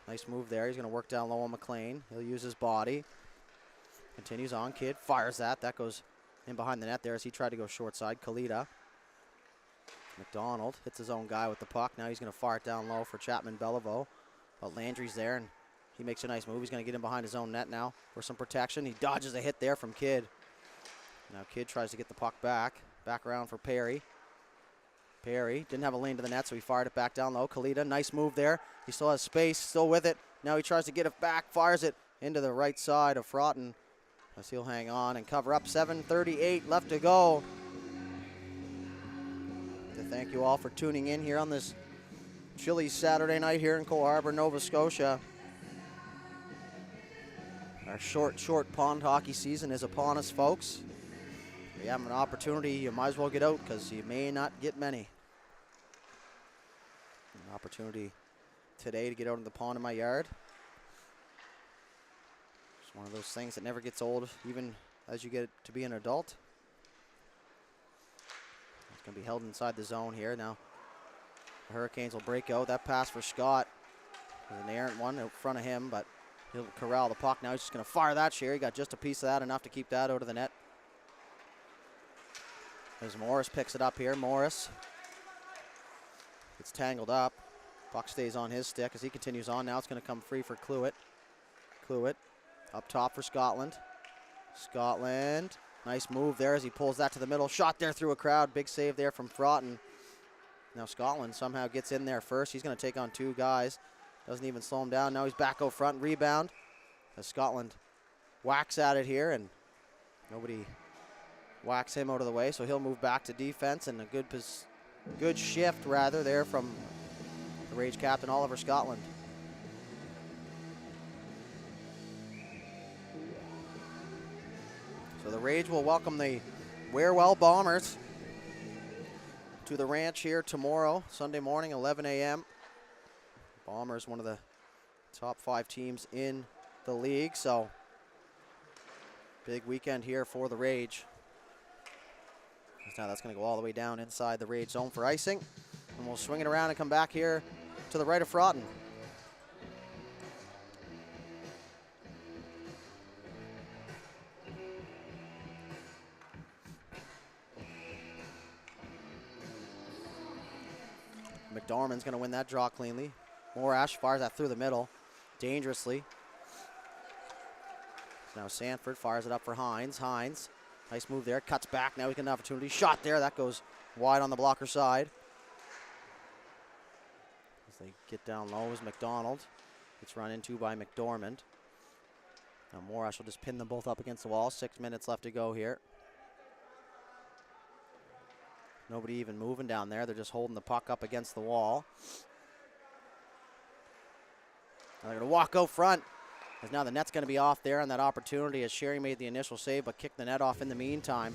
Nice move there. He's going to work down low on McLean. He'll use his body. Continues on. Kidd fires that. That goes in behind the net there as he tried to go short side. Kalita. McDonald hits his own guy with the puck. Now he's going to fire it down low for Chapman Beliveau. But Landry's there, and he makes a nice move. He's going to get in behind his own net now for some protection. He dodges a hit there from Kidd. Now Kidd tries to get the puck back. Back around for Perry. Perry didn't have a lane to the net, so he fired it back down low. Kalita, nice move there. He still has space, still with it. Now he tries to get it back, fires it into the right side of Frotton. As he'll hang on and cover up. 7:38 left to go. Thank you all for tuning in here on this chilly Saturday night here in Cole Harbour, Nova Scotia. Our short pond hockey season is upon us, folks. If you have an opportunity, you might as well get out because you may not get many. An opportunity today to get out in the pond in my yard. It's one of those things that never gets old, even as you get to be an adult. It's going to be held inside the zone here. Now the Hurricanes will break out. That pass for Scott is an errant one in front of him, but he'll corral the puck. Now he's just going to fire that share. He got just a piece of that, enough to keep that out of the net. As Morris picks it up here. Morris gets tangled up. Puck stays on his stick as he continues on. Now it's going to come free for Cluett. Cluett up top for Scotland. Scotland. Nice move there as he pulls that to the middle. Shot there through a crowd. Big save there from Frotton. Now Scotland somehow gets in there first. He's going to take on two guys. Doesn't even slow him down. Now he's back out front. Rebound as Scotland whacks at it here, and nobody whacks him out of the way, so he'll move back to defense, and a good shift rather there from the Rage captain Oliver Scotland. So the Rage will welcome the Warewell Bombers to the ranch here tomorrow, Sunday morning, 11 a.m. Bombers, one of the top 5 teams in the league, so big weekend here for the Rage. Now that's going to go all the way down inside the Rage zone for icing, and we'll swing it around and come back here to the right of Frotton. McDormand's going to win that draw cleanly. Morash fires that through the middle dangerously. Now Sanford fires it up for Hines. Hines, nice move there, cuts back. Now he can have an opportunity. Shot there, that goes wide on the blocker side. As they get down low is McDonald. Gets run into by McDormand. Now Morash will just pin them both up against the wall. 6 minutes left to go here. Nobody even moving down there. They're just holding the puck up against the wall. Now they're going to walk out front. As now the net's going to be off there on that opportunity as Sherry made the initial save but kicked the net off in the meantime.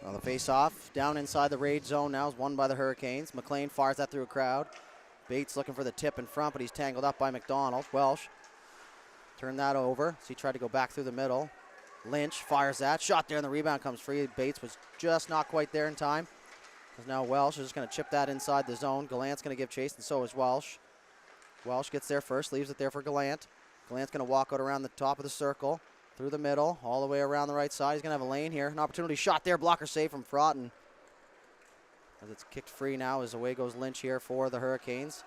Well, the face-off down inside the Rage zone now is won by the Hurricanes. McLean fires that through a crowd. Bates looking for the tip in front, but he's tangled up by McDonald. Welsh turned that over. So he tried to go back through the middle. Lynch fires that. Shot there, and the rebound comes free. Bates was just not quite there in time. Because now Welsh is just going to chip that inside the zone. Gallant's going to give chase, and so is Welsh. Welsh gets there first, leaves it there for Gallant. Gallant's going to walk out around the top of the circle, through the middle, all the way around the right side. He's going to have a lane here. An opportunity shot there. Blocker save from Frotton. as it's kicked free now as away goes Lynch here for the Hurricanes.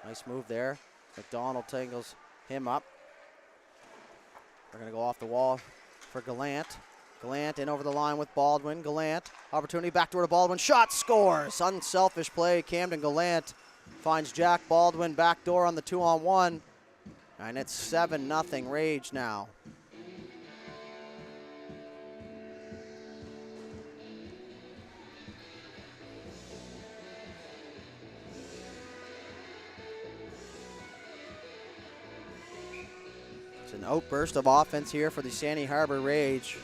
Nice move there. McDonald tangles him up. They're going to go off the wall for Gallant. Gallant in over the line with Baldwin. Gallant, opportunity backdoor to Baldwin. Shot, scores. Unselfish play. Camden Gallant finds Jack Baldwin backdoor on the 2-on-1. And it's 7-0 Rage now. It's an outburst of offense here for the SANY Harbour Rage.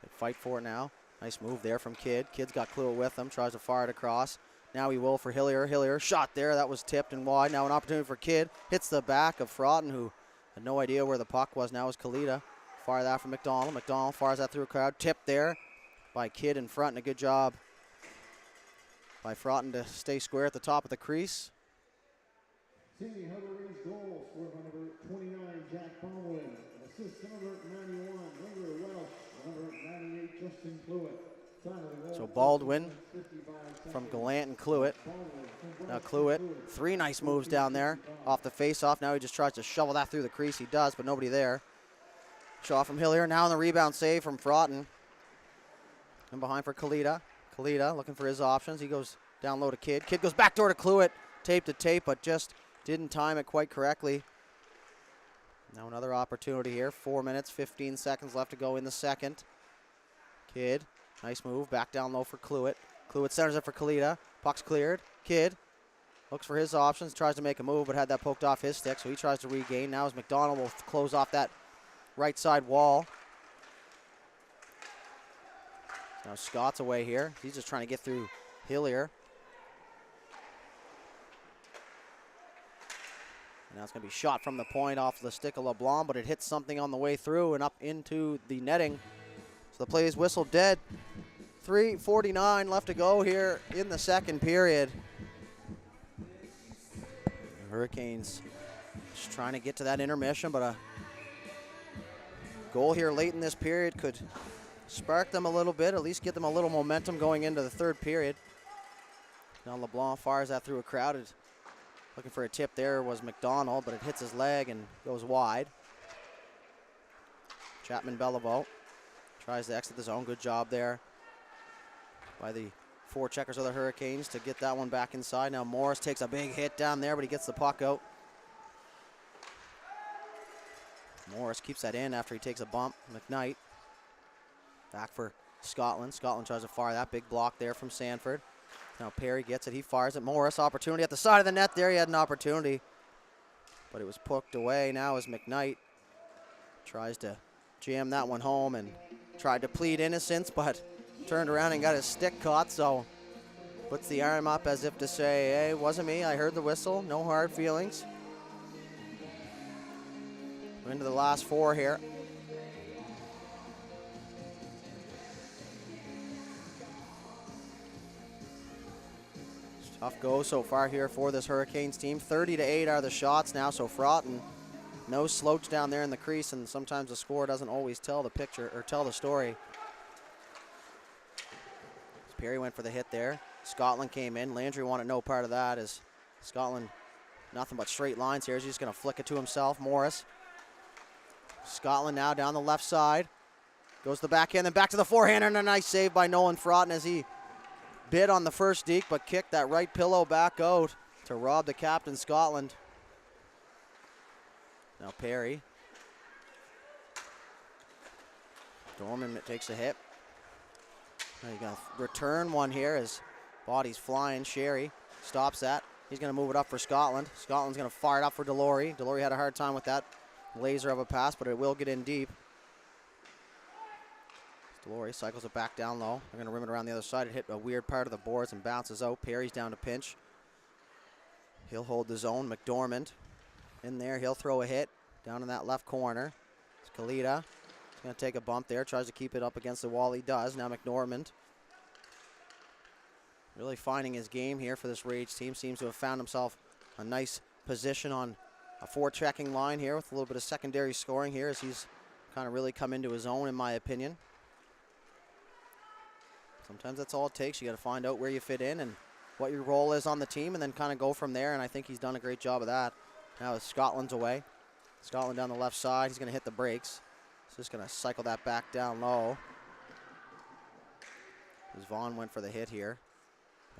They fight for it now. Nice move there from Kidd. Kidd's got Clue with him, tries to fire it across. Now he will for Hillier. Hillier, shot there, that was tipped and wide. Now an opportunity for Kidd. Hits the back of Fraughton, who had no idea where the puck was. Now is Kalita. Fire that from McDonald. McDonald fires that through a crowd. Tipped there by Kidd in front, and a good job by Fraughton to stay square at the top of the crease.
SANY Harbour Rage goal scored by number 29, Jack Baldwin. Assist number 91, number Welsh. Number 98, Justin Cluett.
So Baldwin from Gallant and Cluett. Now Cluett, 3 nice moves down there off the face-off. Now he just tries to shovel that through the crease. He does, but nobody there. Shot from Hillier. Now in the rebound save from Fraughton. And behind for Kalita. Kalita looking for his options. He goes down low to Kidd. Kidd goes backdoor to Cluett. Tape to tape, but just didn't time it quite correctly. Now another opportunity here. 4 minutes, 15 seconds left to go in the second. Kidd, nice move. Back down low for Cluett. Cluett centers it for Kalita. Puck's cleared. Kidd looks for his options. Tries to make a move, but had that poked off his stick, so he tries to regain. Now as McDonald will close off that right side wall. Now Scott's away here. He's just trying to get through Hillier. And now it's going to be shot from the point off the stick of LeBlanc, but it hits something on the way through and up into the netting. So the play is whistled dead. 3:49 left to go here in the second period. The Hurricanes just trying to get to that intermission, but a goal here late in this period could spark them a little bit, at least get them a little momentum going into the third period. Now LeBlanc fires that through a crowd. Looking for a tip there was McDonald, but it hits his leg and goes wide. Chapman-Beliveau tries to exit the zone. Good job there by the forecheckers of the Hurricanes to get that one back inside. Now Morris takes a big hit down there, but he gets the puck out. Morris keeps that in after he takes a bump. McKnight back for Scotland. Scotland tries to fire that big block there from Sanford. Now Perry gets it. He fires it. Morris, opportunity at the side of the net there. He had an opportunity, but it was poked away. Now as McKnight tries to jam that one home and tried to plead innocence, but turned around and got his stick caught, so puts the arm up as if to say, hey, it wasn't me. I heard the whistle. No hard feelings. We're into the last 4 here. Tough go so far here for this Hurricanes team. 30-8 are the shots now, so Fraughton, no slouch down there in the crease, and sometimes the score doesn't always tell the picture or tell the story. Perry went for the hit there. Scotland came in. Landry wanted no part of that as Scotland, nothing but straight lines here. He's just going to flick it to himself. Morris. Scotland now down the left side. Goes to the backhand, then back to the forehand, and a nice save by Nolan Fraughton as he bit on the first deke, but kicked that right pillow back out to rob the captain, Scotland. Now Perry. Dorman takes a hit. Now he's going to return one here as body's flying. Sherry stops that. He's going to move it up for Scotland. Scotland's going to fire it up for Delory. Delory had a hard time with that laser of a pass, but it will get in deep. Delory cycles it back down low. They're going to rim it around the other side. It hit a weird part of the boards and bounces out. Perry's down to pinch. He'll hold the zone. McDormand in there. He'll throw a hit down in that left corner. It's Kalita. He's going to take a bump there. Tries to keep it up against the wall. He does. Now McDormand really finding his game here for this Rage team. Seems to have found himself a nice position on a forechecking line here with a little bit of secondary scoring here as he's kind of really come into his own, in my opinion. Sometimes that's all it takes. You got to find out where you fit in and what your role is on the team and then kind of go from there, and I think he's done a great job of that. Now Scotland's away. Scotland down the left side. He's going to hit the brakes. He's just going to cycle that back down low. As Vaughn went for the hit here.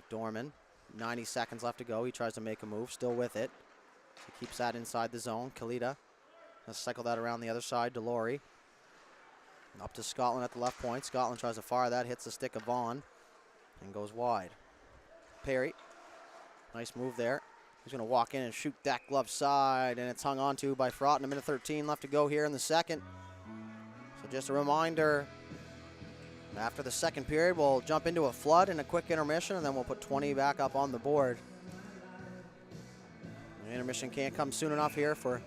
McDormand, 90 seconds left to go. He tries to make a move, still with it. So he keeps that inside the zone. Kalita, let's cycle that around the other side. Delory. Up to Scotland at the left point. Scotland tries to fire that, hits the stick of Vaughn, and goes wide. Perry, nice move there. He's going to walk in and shoot that glove side, and it's hung on to by Fraughton. A minute 13 left to go here in the second. So just a reminder, after the second period, we'll jump into a flood and a quick intermission, and then we'll put 20 back up on the board. The intermission can't come soon enough here for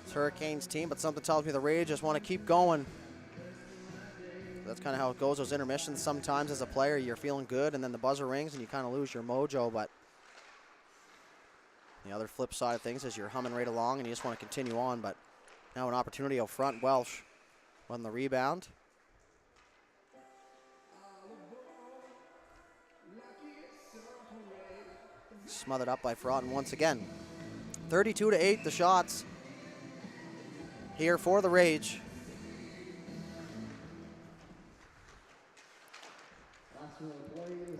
this Hurricanes team, but something tells me the Rays just want to keep going. That's kind of how it goes, those intermissions. Sometimes as a player, you're feeling good, and then the buzzer rings, and you kind of lose your mojo, but the other flip side of things is you're humming right along, and you just want to continue on, but now an opportunity out front. Welsh on the rebound. Smothered up by Fraughton once again. 32-8 the shots here for the Rage.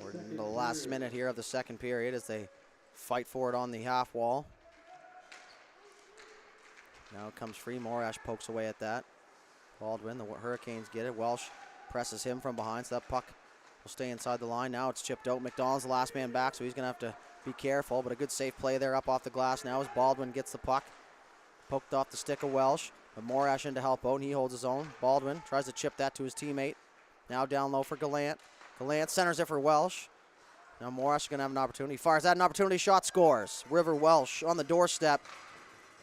We're in the last minute here of the second period as they fight for it on the half wall. Now it comes free. Morash pokes away at that. Baldwin, the Hurricanes get it. Welsh presses him from behind, so that puck will stay inside the line. Now it's chipped out. McDonald's the last man back, so he's going to have to be careful, but a good safe play there up off the glass now as Baldwin gets the puck. Poked off the stick of Welsh, but Morash in to help out, and he holds his own. Baldwin tries to chip that to his teammate. Now down low for Gallant. Gallant centers it for Welsh. Now Morash is going to have an opportunity. Fires that, an opportunity, shot, scores. River Welsh on the doorstep.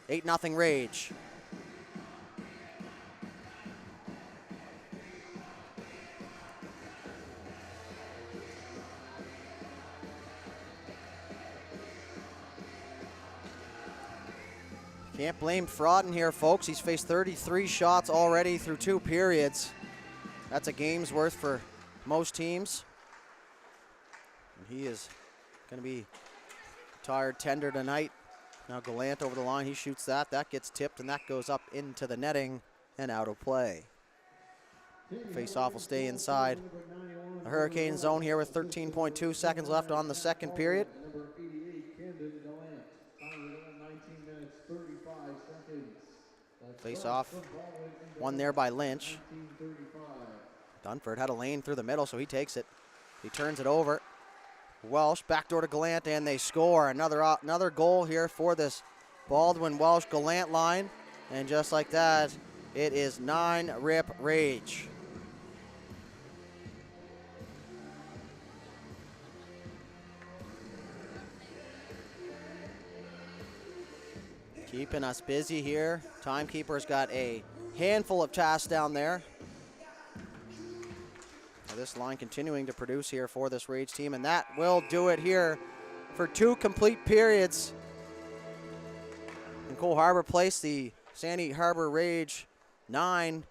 8-0 Rage. Can't blame Fraughton here, folks. He's faced 33 shots already through 2 periods. That's a game's worth for most teams. And he is going to be tired tender tonight. Now Gallant over the line. He shoots that. That gets tipped, and that goes up into the netting and out of play. Face-off will stay inside the Hurricane zone here with 13.2 seconds left on the second period. Face-off won there by Lynch. Dunford had a lane through the middle, so he takes it. He turns it over. Welsh backdoor to Gallant, and they score. Another goal here for this Baldwin-Welsh-Gallant line. And just like that, it is 9-rip Rage. Keeping us busy here. Timekeeper's got a handful of tasks down there. This line continuing to produce here for this Rage team, and that will do it here for 2 complete periods. In Cole Harbour Place, the SANY Harbour Rage 9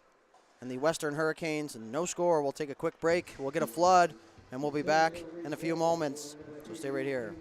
and the Western Hurricanes, and no score. We'll take a quick break. We'll get a flood, and we'll be back in a few moments. So stay right here.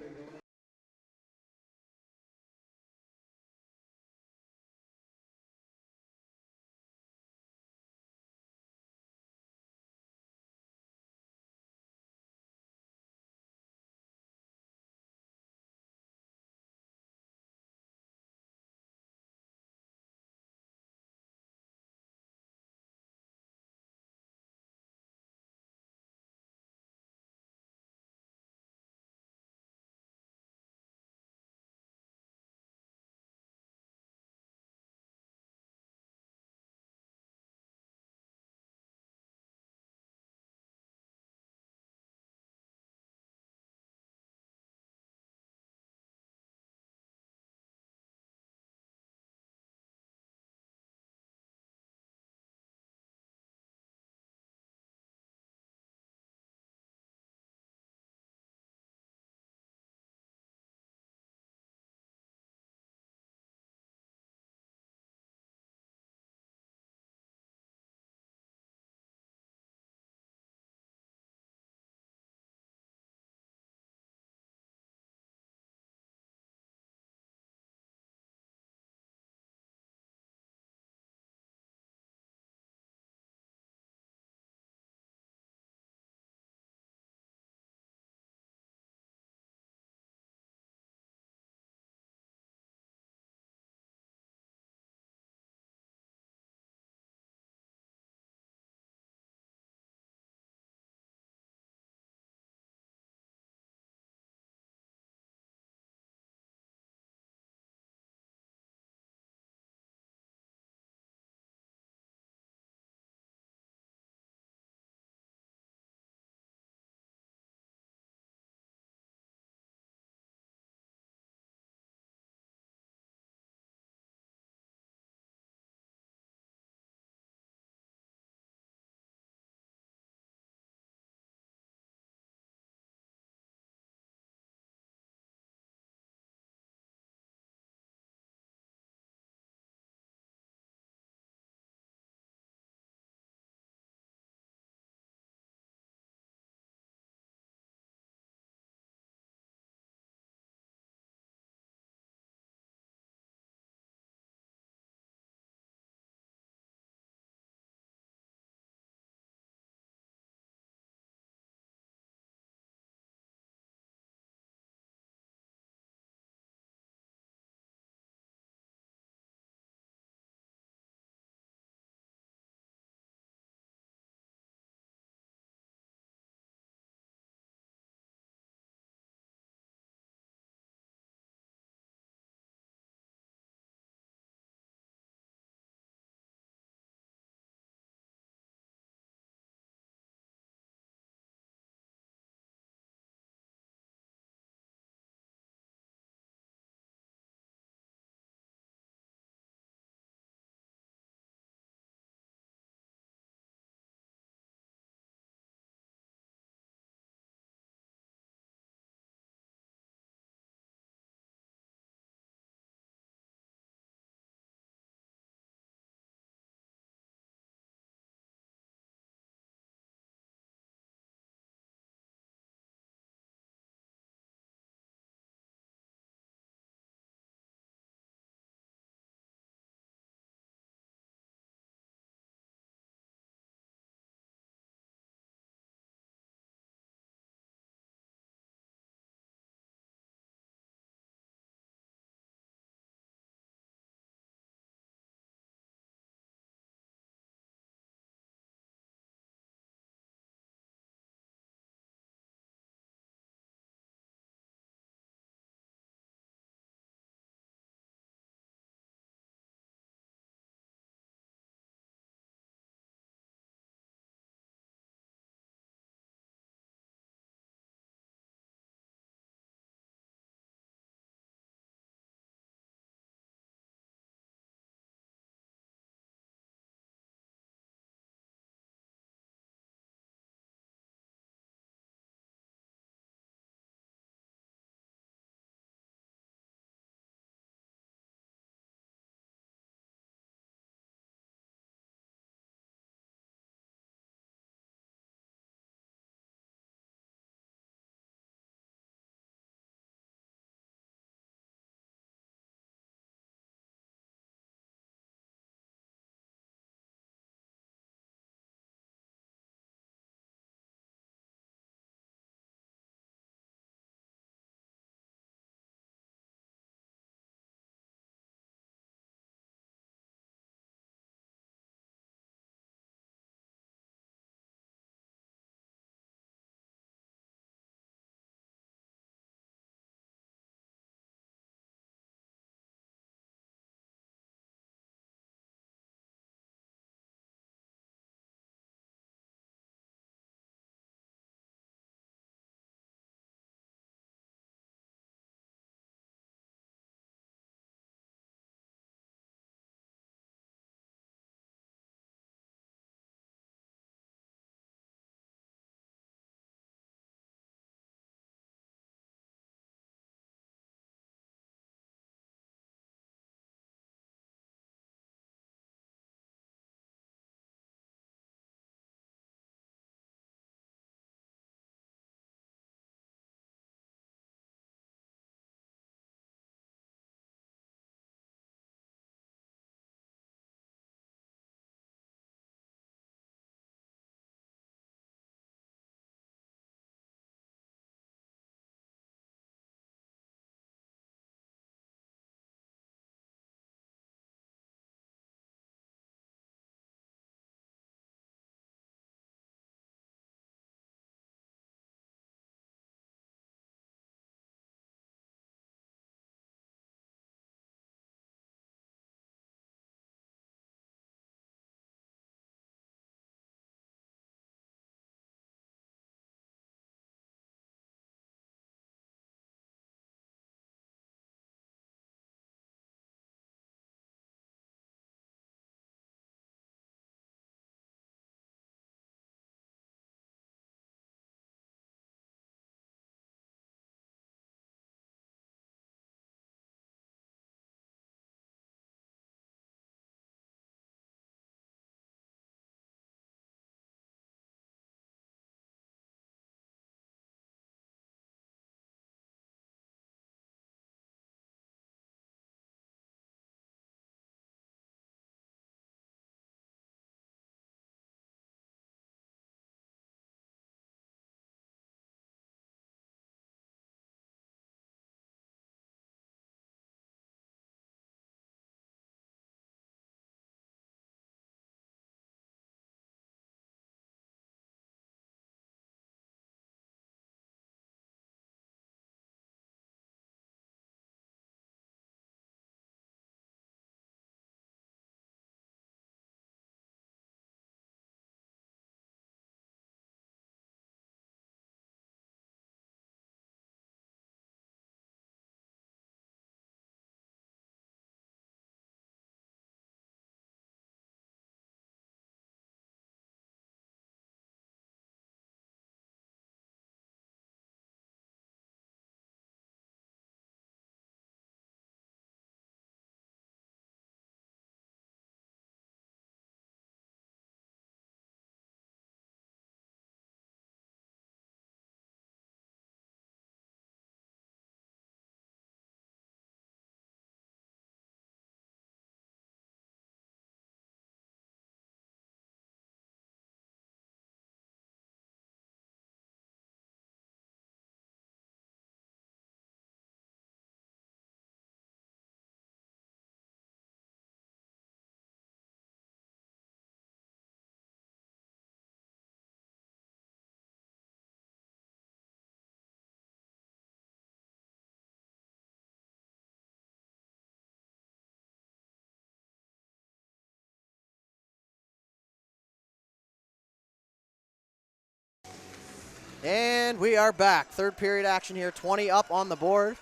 And we are back. Third period action here. 20 up on the board.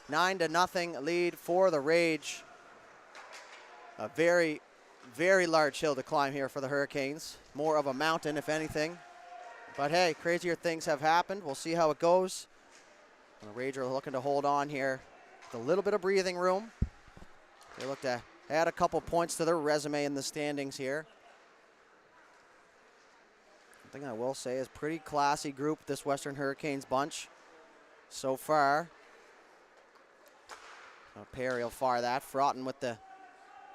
9-0 lead for the Rage. A very, very large hill to climb here for the Hurricanes. More of a mountain, if anything. But hey, crazier things have happened. We'll see how it goes. And the Rage are looking to hold on here with a little bit of breathing room. They look to add a couple points to their resume in the standings here. One thing I will say is pretty classy group, this Western Hurricanes bunch so far. Perry will fire that. Fraughton with the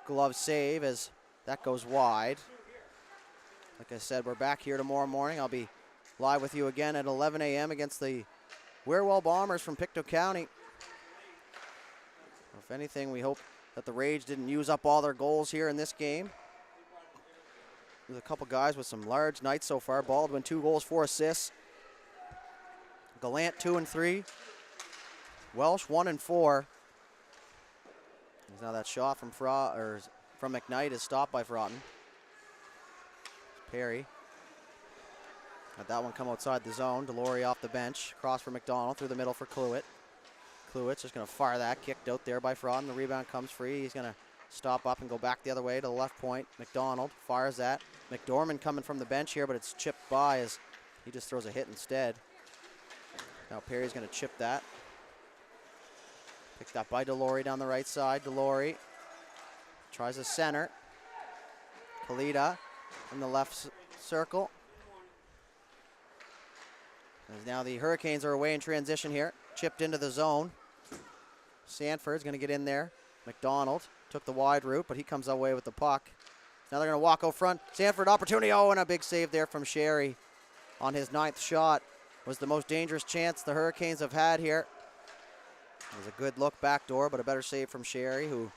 glove save as that goes wide. Like I said, we're back here tomorrow morning. I'll be live with you again at 11 a.m. against the Wherewell Bombers from Pictou County. If anything, we hope that the Rage didn't use up all their goals here in this game. There's a couple guys with some large nights so far. Baldwin, 2 goals, 4 assists. Gallant, 2 and 3. Welsh, 1 and 4. Now that shot from McKnight is stopped by Fraughton. Perry. Had that one come outside the zone. Delory off the bench. Cross for McDonald through the middle for Cluett. Cluett's just going to fire that. Kicked out there by Fraughton. The rebound comes free. He's going to stop up and go back the other way to the left point. McDonald fires that. McDormand coming from the bench here, but it's chipped by as he just throws a hit instead. Now Perry's going to chip that. Picked up by Delory down the right side. Delory tries a center. Kalita in the left circle. As now the Hurricanes are away in transition here. Chipped into the zone. Sanford's going to get in there. McDonald took the wide route, but he comes away with the puck. Now they're going to walk out front. Sanford opportunity. Oh, and a big save there from Sherry on his 9th shot. Was the most dangerous chance the Hurricanes have had here. It was a good look backdoor, but a better save from Sherry, who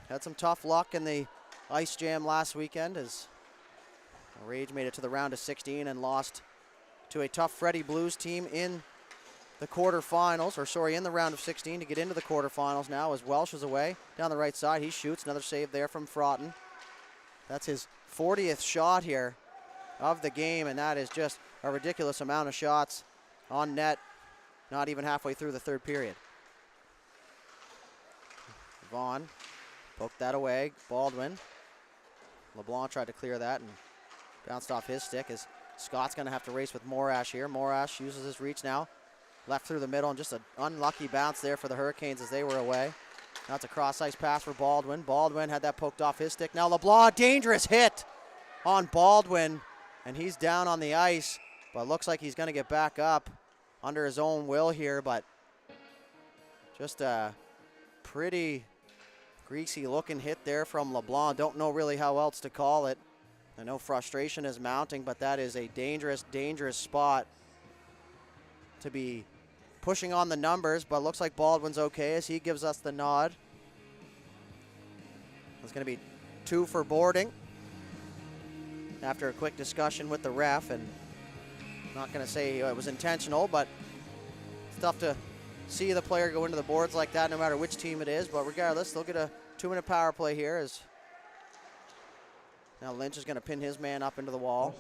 had some tough luck in the Ice Jam last weekend as Rage made it to the round of 16 and lost to a tough Freddie Blues team in the quarterfinals, in the round of 16 to get into the quarterfinals now as Welsh is away. Down the right side, he shoots. Another save there from Fraughton. That's his 40th shot here of the game, and that is just a ridiculous amount of shots on net. Not even halfway through the third period. Vaughn poked that away. Baldwin. LeBlanc tried to clear that and bounced off his stick as Scott's going to have to race with Morash here. Morash uses his reach now. Left through the middle and just an unlucky bounce there for the Hurricanes as they were away. Now it's a cross-ice pass for Baldwin. Baldwin had that poked off his stick. Now LeBlanc, dangerous hit on Baldwin, and he's down on the ice, but looks like he's going to get back up under his own will here, but just a pretty greasy looking hit there from LeBlanc. Don't know really how else to call it. I know frustration is mounting, but that is a dangerous, dangerous spot to be pushing on the numbers, but looks like Baldwin's okay as he gives us the nod. It's going to be 2 for boarding after a quick discussion with the ref, and not going to say it was intentional, but it's tough to see the player go into the boards like that no matter which team it is. But regardless, they'll get a 2-minute power play here as now Lynch is going to pin his man up into the wall.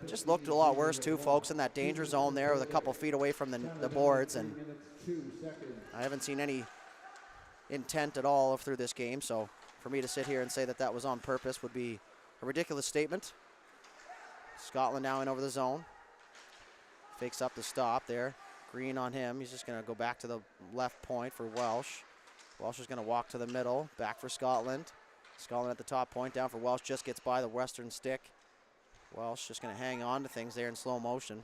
Just looked a lot worse too, folks, in that danger zone there with a couple feet away from the boards. And I haven't seen any intent at all through this game. So for me to sit here and say that that was on purpose would be a ridiculous statement. Scotland now in over the zone. Fakes up the stop there. Green on him. He's just going to go back to the left point for Welsh. Welsh is going to walk to the middle. Back for Scotland. Scotland at the top point. Down for Welsh. Just gets by the western stick. Welsh just going to hang on to things there in slow motion.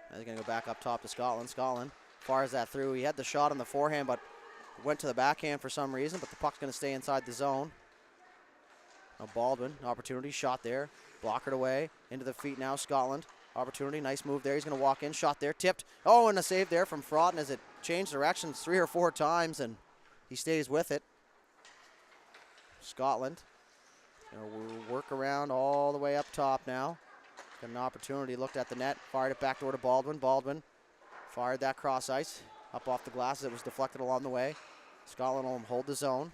Now he's going to go back up top to Scotland. Scotland fires that through. He had the shot on the forehand, but went to the backhand for some reason. But the puck's going to stay inside the zone. Now Baldwin. Opportunity. Shot there. Blockered away. Into the feet now. Scotland. Opportunity, nice move there. He's going to walk in, shot there, tipped. Oh, and a save there from Fraughton as it changed directions 3 or 4 times, and he stays with it. Scotland, work around all the way up top now. Got an opportunity, looked at the net, fired it back door to Baldwin. Baldwin fired that cross ice up off the glass as it was deflected along the way. Scotland will hold the zone.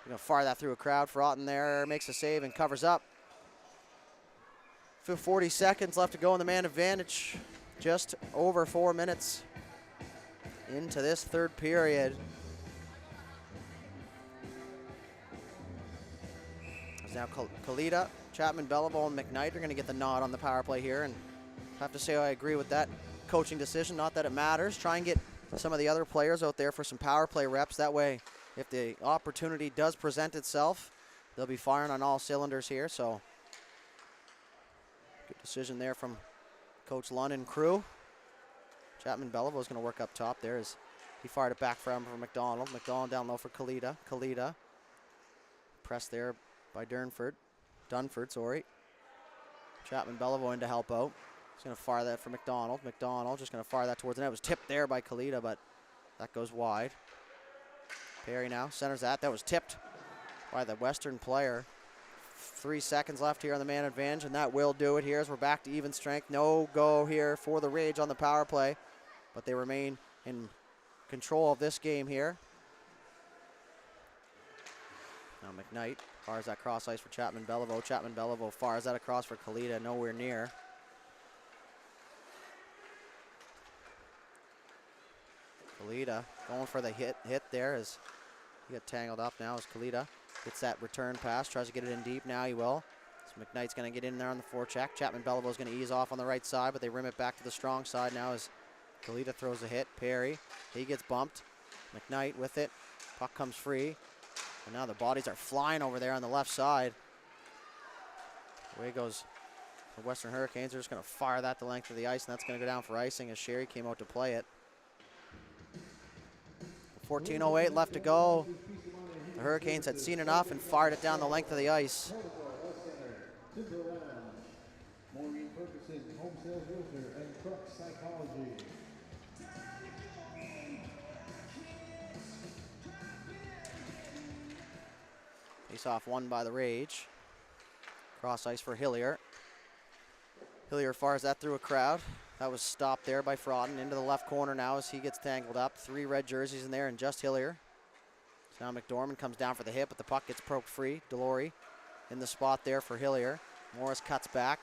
Going to fire that through a crowd. Fraughton there makes a save and covers up. 40 seconds left to go in the man advantage. Just over 4 minutes into this third period. There's now Kalita, Chapman, Belleville, and McKnight are going to get the nod on the power play here. And I have to say I agree with that coaching decision. Not that it matters. Try and get some of the other players out there for some power play reps. That way, if the opportunity does present itself, they'll be firing on all cylinders here. So, good decision there from Coach Lund and crew. Chapman Belleville is going to work up top there as he fired it back for McDonald. McDonald down low for Kalita. Kalita pressed there by Dunford. Chapman Belleville in to help out. He's going to fire that for McDonald. McDonald just going to fire that towards the net. It was tipped there by Kalita, but that goes wide. Perry now centers that. That was tipped by the Western player. 3 seconds left here on the man advantage, and that will do it here as we're back to even strength. No go here for the Rage on the power play, but they remain in control of this game here. Now McKnight fires that cross ice for Chapman Belleville. Chapman Belleville fires that across for Kalita, nowhere near. Kalita going for the hit there as he got tangled up now as Kalita gets that return pass, tries to get it in deep. Now he will. So McKnight's going to get in there on the forecheck. Chapman Belleville is going to ease off on the right side, but they rim it back to the strong side now as Kalita throws a hit. Perry, he gets bumped. McKnight with it. Puck comes free. And now the bodies are flying over there on the left side. Away goes the Western Hurricanes. They're just going to fire that the length of the ice, and that's going to go down for icing as Sherry came out to play it. 14:08 left to go. The Hurricanes had seen enough and fired it down the length of the ice.
Maureen Ferguson, home sales realtor and truck psychology.
Face off won by the Rage. Cross ice for Hillier. Hillier fires that through a crowd. That was stopped there by Frodden into the left corner now as he gets tangled up. 3 red jerseys in there and just Hillier. So now McDormand comes down for the hit, but the puck gets poked free. Delory in the spot there for Hillier. Morris cuts back.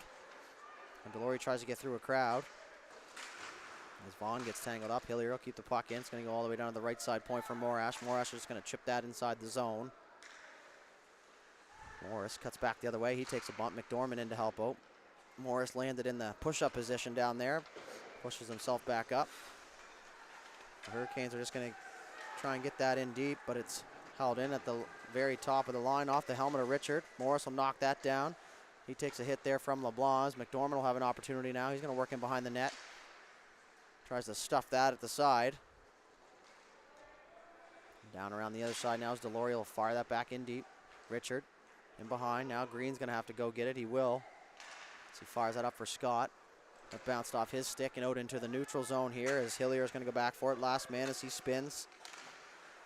And Delory tries to get through a crowd. As Vaughn gets tangled up, Hillier will keep the puck in. It's going to go all the way down to the right side point for Morash. Morash is going to chip that inside the zone. Morris cuts back the other way. He takes a bump. McDormand in to help out. Morris landed in the push-up position down there. Pushes himself back up. The Hurricanes are just going to try and get that in deep, but it's held in at the very top of the line off the helmet of Richard. Morris will knock that down. He takes a hit there from LeBlanc. McDormand will have an opportunity now. He's going to work in behind the net. Tries to stuff that at the side. Down around the other side now as Delory will fire that back in deep. Richard in behind. Now Green's going to have to go get it. He will. So he fires that up for Scott. That bounced off his stick and out into the neutral zone here as Hillier is going to go back for it. Last man as he spins.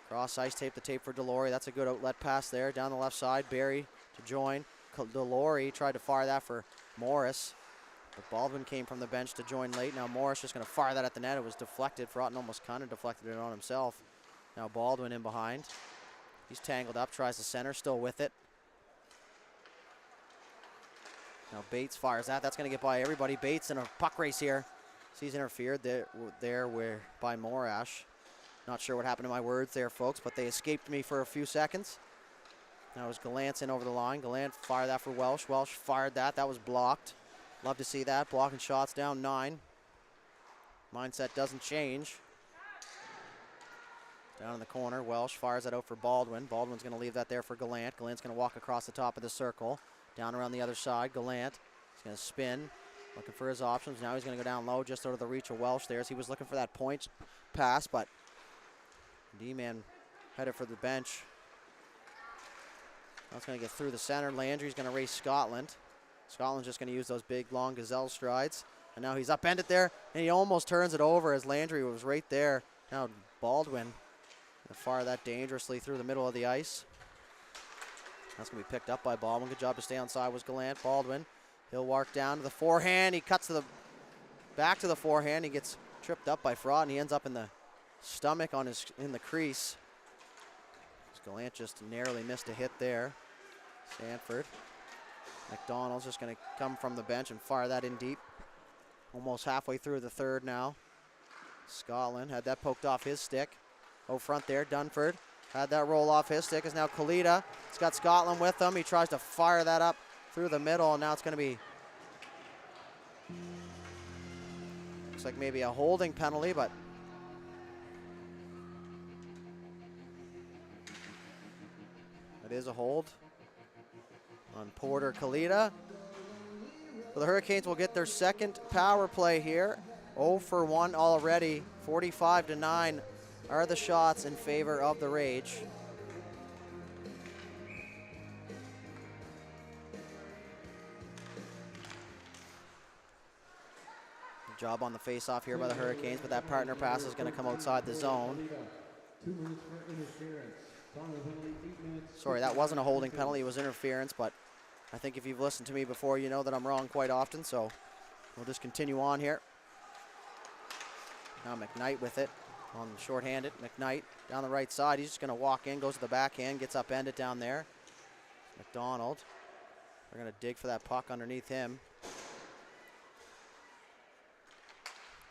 Cross ice, tape the tape for Delory. That's a good outlet pass there down the left side. Barry to join. Delory tried to fire that for Morris, but Baldwin came from the bench to join late. Now Morris just going to fire that at the net. It was deflected. Froughton almost kind of deflected it on himself. Now Baldwin in behind. He's tangled up, tries the center, still with it. Now Bates fires that. That's going to get by everybody. Bates in a puck race here. He's interfered there by Morash. Not sure what happened to my words there, folks, but they escaped me for a few seconds. Now it was Gallant's in over the line. Gallant fired that for Welsh. Welsh fired that. That was blocked. Love to see that. Blocking shots down 9. Mindset doesn't change. Down in the corner, Welsh fires that out for Baldwin. Baldwin's going to leave that there for Gallant. Gallant's going to walk across the top of the circle. Down around the other side, Gallant is going to spin, looking for his options. Now he's going to go down low, just out of the reach of Welsh there as he was looking for that point pass, but D-man headed for the bench. That's going to get through the center. Landry's going to race Scotland. Scotland's just going to use those big, long gazelle strides. And now he's upended there, and he almost turns it over as Landry was right there. Now Baldwin going to fire that dangerously through the middle of the ice. That's going to be picked up by Baldwin. Good job to stay on side was Gallant. Baldwin, he'll walk down to the forehand. He cuts to the back to the forehand. He gets tripped up by Fraud, and he ends up in the stomach in the crease. Gallant just narrowly missed a hit there. Sanford McDonald's just going to come from the bench and fire that in deep. Almost halfway through the third now. Scotland had that poked off his stick. Out front there, Dunford had that roll off his stick. Is now Kalita. He's got Scotland with him. He tries to fire that up through the middle, and now it's going to be, looks like maybe a holding penalty, but it is a hold on Porter Kalita. So the Hurricanes will get their second power play here. 0 for 1 already. 45-9 are the shots in favor of the Rage. Good job on the face-off here by the Hurricanes, but that partner pass is going to come outside the zone.
2 minutes for interference. Penalty, 8 minutes.
Sorry, that wasn't a holding penalty. It was interference, but I think if you've listened to me before, you know that I'm wrong quite often, so we'll just continue on here. Now McKnight with it on shorthanded. McKnight down the right side. He's just going to walk in, goes to the backhand, gets upended down there. McDonald. They're going to dig for that puck underneath him.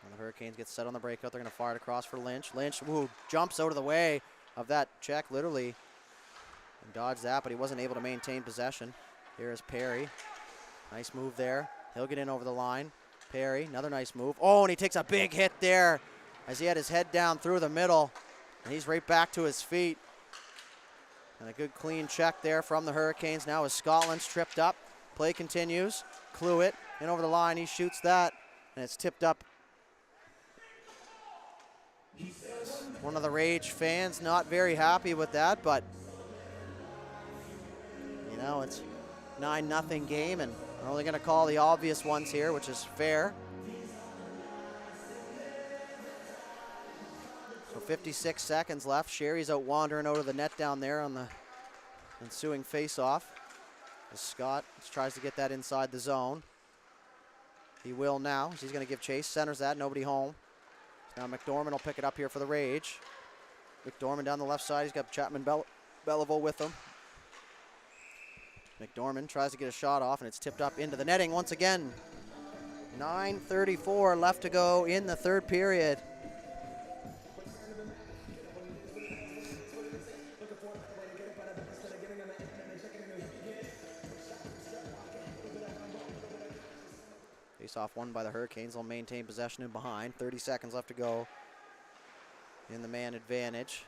And the Hurricanes get set on the breakout. They're going to fire it across for Lynch. Lynch, who jumps out of the way of that check, literally, and dodged that, but he wasn't able to maintain possession. Here is Perry. Nice move there. He'll get in over the line. Perry, another nice move. Oh, and he takes a big hit there as he had his head down through the middle. And he's right back to his feet. And a good clean check there from the Hurricanes. Now as Scotland's tripped up. Play continues. Cluett in over the line. He shoots that, and it's tipped up. One of the Rage fans not very happy with that, but you know, it's 9-0 game, and we're only going to call the obvious ones here, which is fair. So 56 seconds left. Sherry's out wandering out of the net down there on the ensuing face-off. As Scott tries to get that inside the zone. He will now. He's going to give chase. Centers that. Nobody home. Now McDormand will pick it up here for the Rage. McDormand down the left side. He's got Chapman Belleville with him. McDormand tries to get a shot off, and it's tipped up into the netting once again. 9:34 left to go in the third period. Face-off won by the Hurricanes. They'll maintain possession in behind. 30 seconds left to go in the man advantage.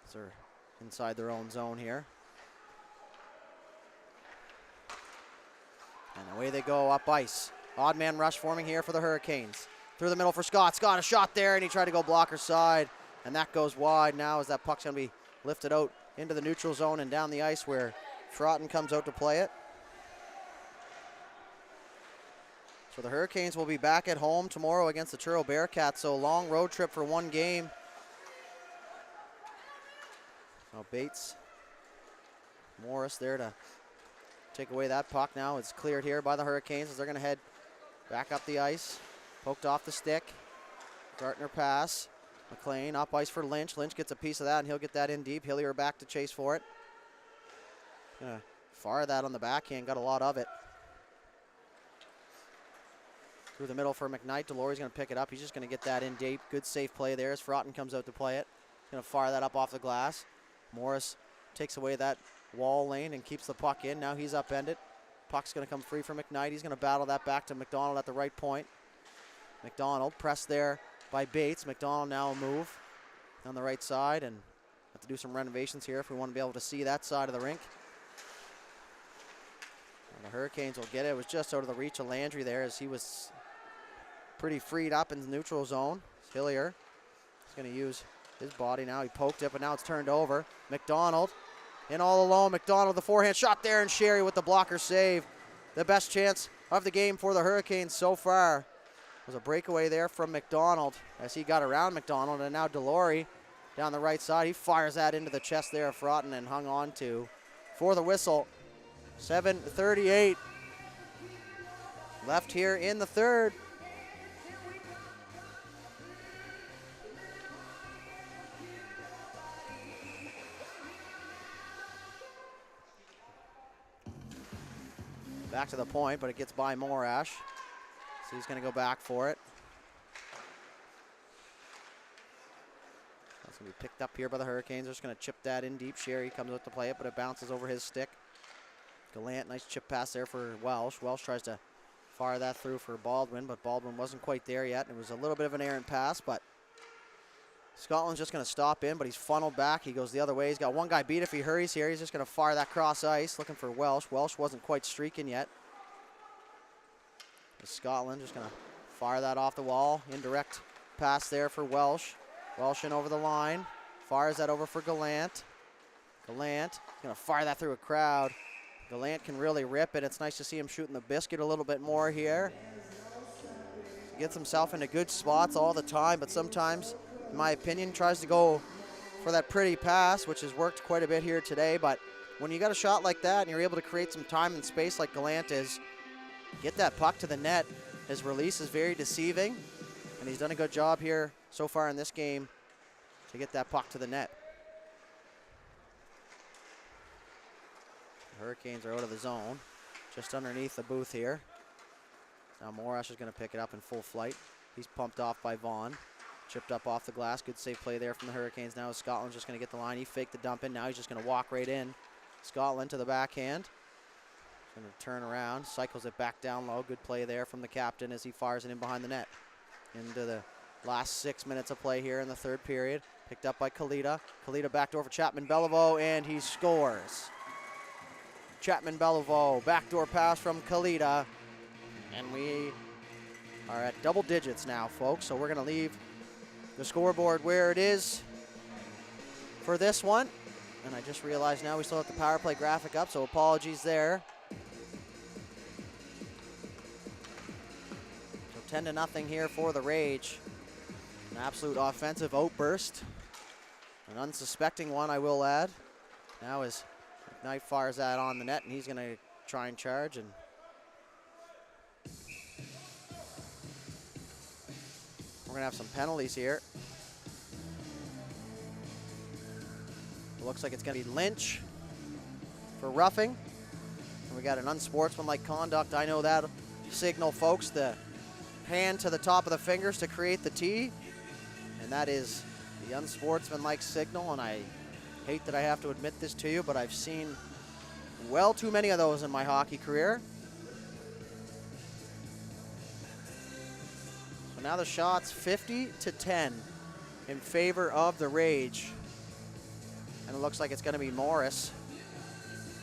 So they're inside their own zone here. And away they go up ice. Odd man rush forming here for the Hurricanes. Through the middle for Scott. Scott, a shot there, and he tried to go blocker side. And that goes wide now as that puck's going to be lifted out into the neutral zone and down the ice where Frotton comes out to play it. So the Hurricanes will be back at home tomorrow against the Truro Bearcats. So a long road trip for one game. Now Bates, Morris there to take away that puck. Now it's cleared here by the Hurricanes as they're going to head back up the ice. Poked off the stick. Gartner pass. McLean up ice for Lynch. Lynch gets a piece of that, and he'll get that in deep. Hillier back to chase for it. Gonna fire that on the backhand. Got a lot of it. Through the middle for McKnight. Delory's going to pick it up. He's just going to get that in deep. Good safe play there as Frotton comes out to play it. Going to fire that up off the glass. Morris takes away that wall lane and keeps the puck in. Now he's upended. Puck's going to come free for McKnight. He's going to battle that back to McDonald at the right point. McDonald pressed there by Bates. McDonald now will move on the right side and have to do some renovations here if we want to be able to see that side of the rink. And the Hurricanes will get it. It was just out of the reach of Landry there as he was pretty freed up in the neutral zone. Hillier is going to use his body now. He poked it, but now it's turned over. McDonald in all alone. McDonald, the forehand shot there, and Sherry with the blocker save. The best chance of the game for the Hurricanes so far was a breakaway there from McDonald as he got around McDonald, and now Delory down the right side. He fires that into the chest there of Frotton and hung on to for the whistle. 7:38 left here in the third. Back to the point, but it gets by Morash. So he's going to go back for it. That's going to be picked up here by the Hurricanes. They're just going to chip that in deep. Sherry comes out to play it, but it bounces over his stick. Gallant, nice chip pass there for Welsh. Welsh tries to fire that through for Baldwin, but Baldwin wasn't quite there yet. It was a little bit of an errant pass, but Scotland's just going to stop in, but he's funneled back. He goes the other way. He's got one guy beat if he hurries here. He's just going to fire that cross ice, looking for Welsh. Welsh wasn't quite streaking yet. Scotland just going to fire that off the wall. Indirect pass there for Welsh. Welsh in over the line. Fires that over for Gallant. Gallant going to fire that through a crowd. Gallant can really rip it. It's nice to see him shooting the biscuit a little bit more here. He gets himself into good spots all the time, but sometimes, in my opinion, tries to go for that pretty pass, which has worked quite a bit here today. But when you got a shot like that and you're able to create some time and space like Gallant is, get that puck to the net. His release is very deceiving, and he's done a good job here so far in this game to get that puck to the net. The Hurricanes are out of the zone, just underneath the booth here. Now Morash is going to pick it up in full flight. He's pumped off by Vaughn. Chipped up off the glass. Good safe play there from the Hurricanes. Now Scotland's just going to get the line. He faked the dump in. Now he's just going to walk right in. Scotland to the backhand. Going to turn around. Cycles it back down low. Good play there from the captain as he fires it in behind the net. Into the last 6 minutes of play here in the third period. Picked up by Kalita. Kalita backdoor for Chapman-Beliveau, and he scores. Chapman-Beliveau, backdoor pass from Kalita. And we are at double digits now, folks. So we're going to leave the scoreboard where it is for this one. And I just realized now we still have the power play graphic up, so apologies there. So 10-0 here for the Rage. An absolute offensive outburst. An unsuspecting one, I will add. Now as Knight fires that on the net, and he's going to try and charge. And we're going to have some penalties here. It looks like it's going to be Lynch for roughing. And we got an unsportsmanlike conduct. I know that signal, folks. The hand to the top of the fingers to create the T. And that is the unsportsmanlike signal. And I hate that I have to admit this to you, but I've seen well too many of those in my hockey career. So now the shot's 50-10 in favor of the Rage. And it looks like it's going to be Morris.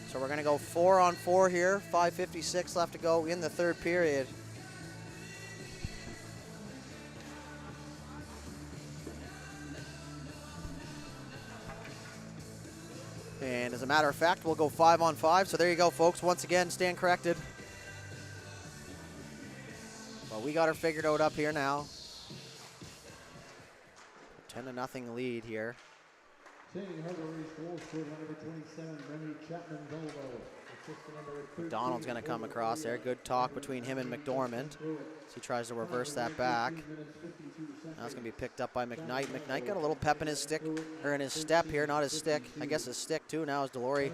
So we're going to go 4-on-4 here. 5:56 left to go in the third period. And as a matter of fact, we'll go 5-on-5. So there you go, folks. Once again, stand corrected. Well, we got her figured out up here now. 10-0 lead here. McDonald's going to come across there. Good talk between him and McDormand as he tries to reverse that back. Now it's going to be picked up by McKnight. McKnight got a little pep in his stick, or in his step here, not his stick. I guess his stick too now as Delory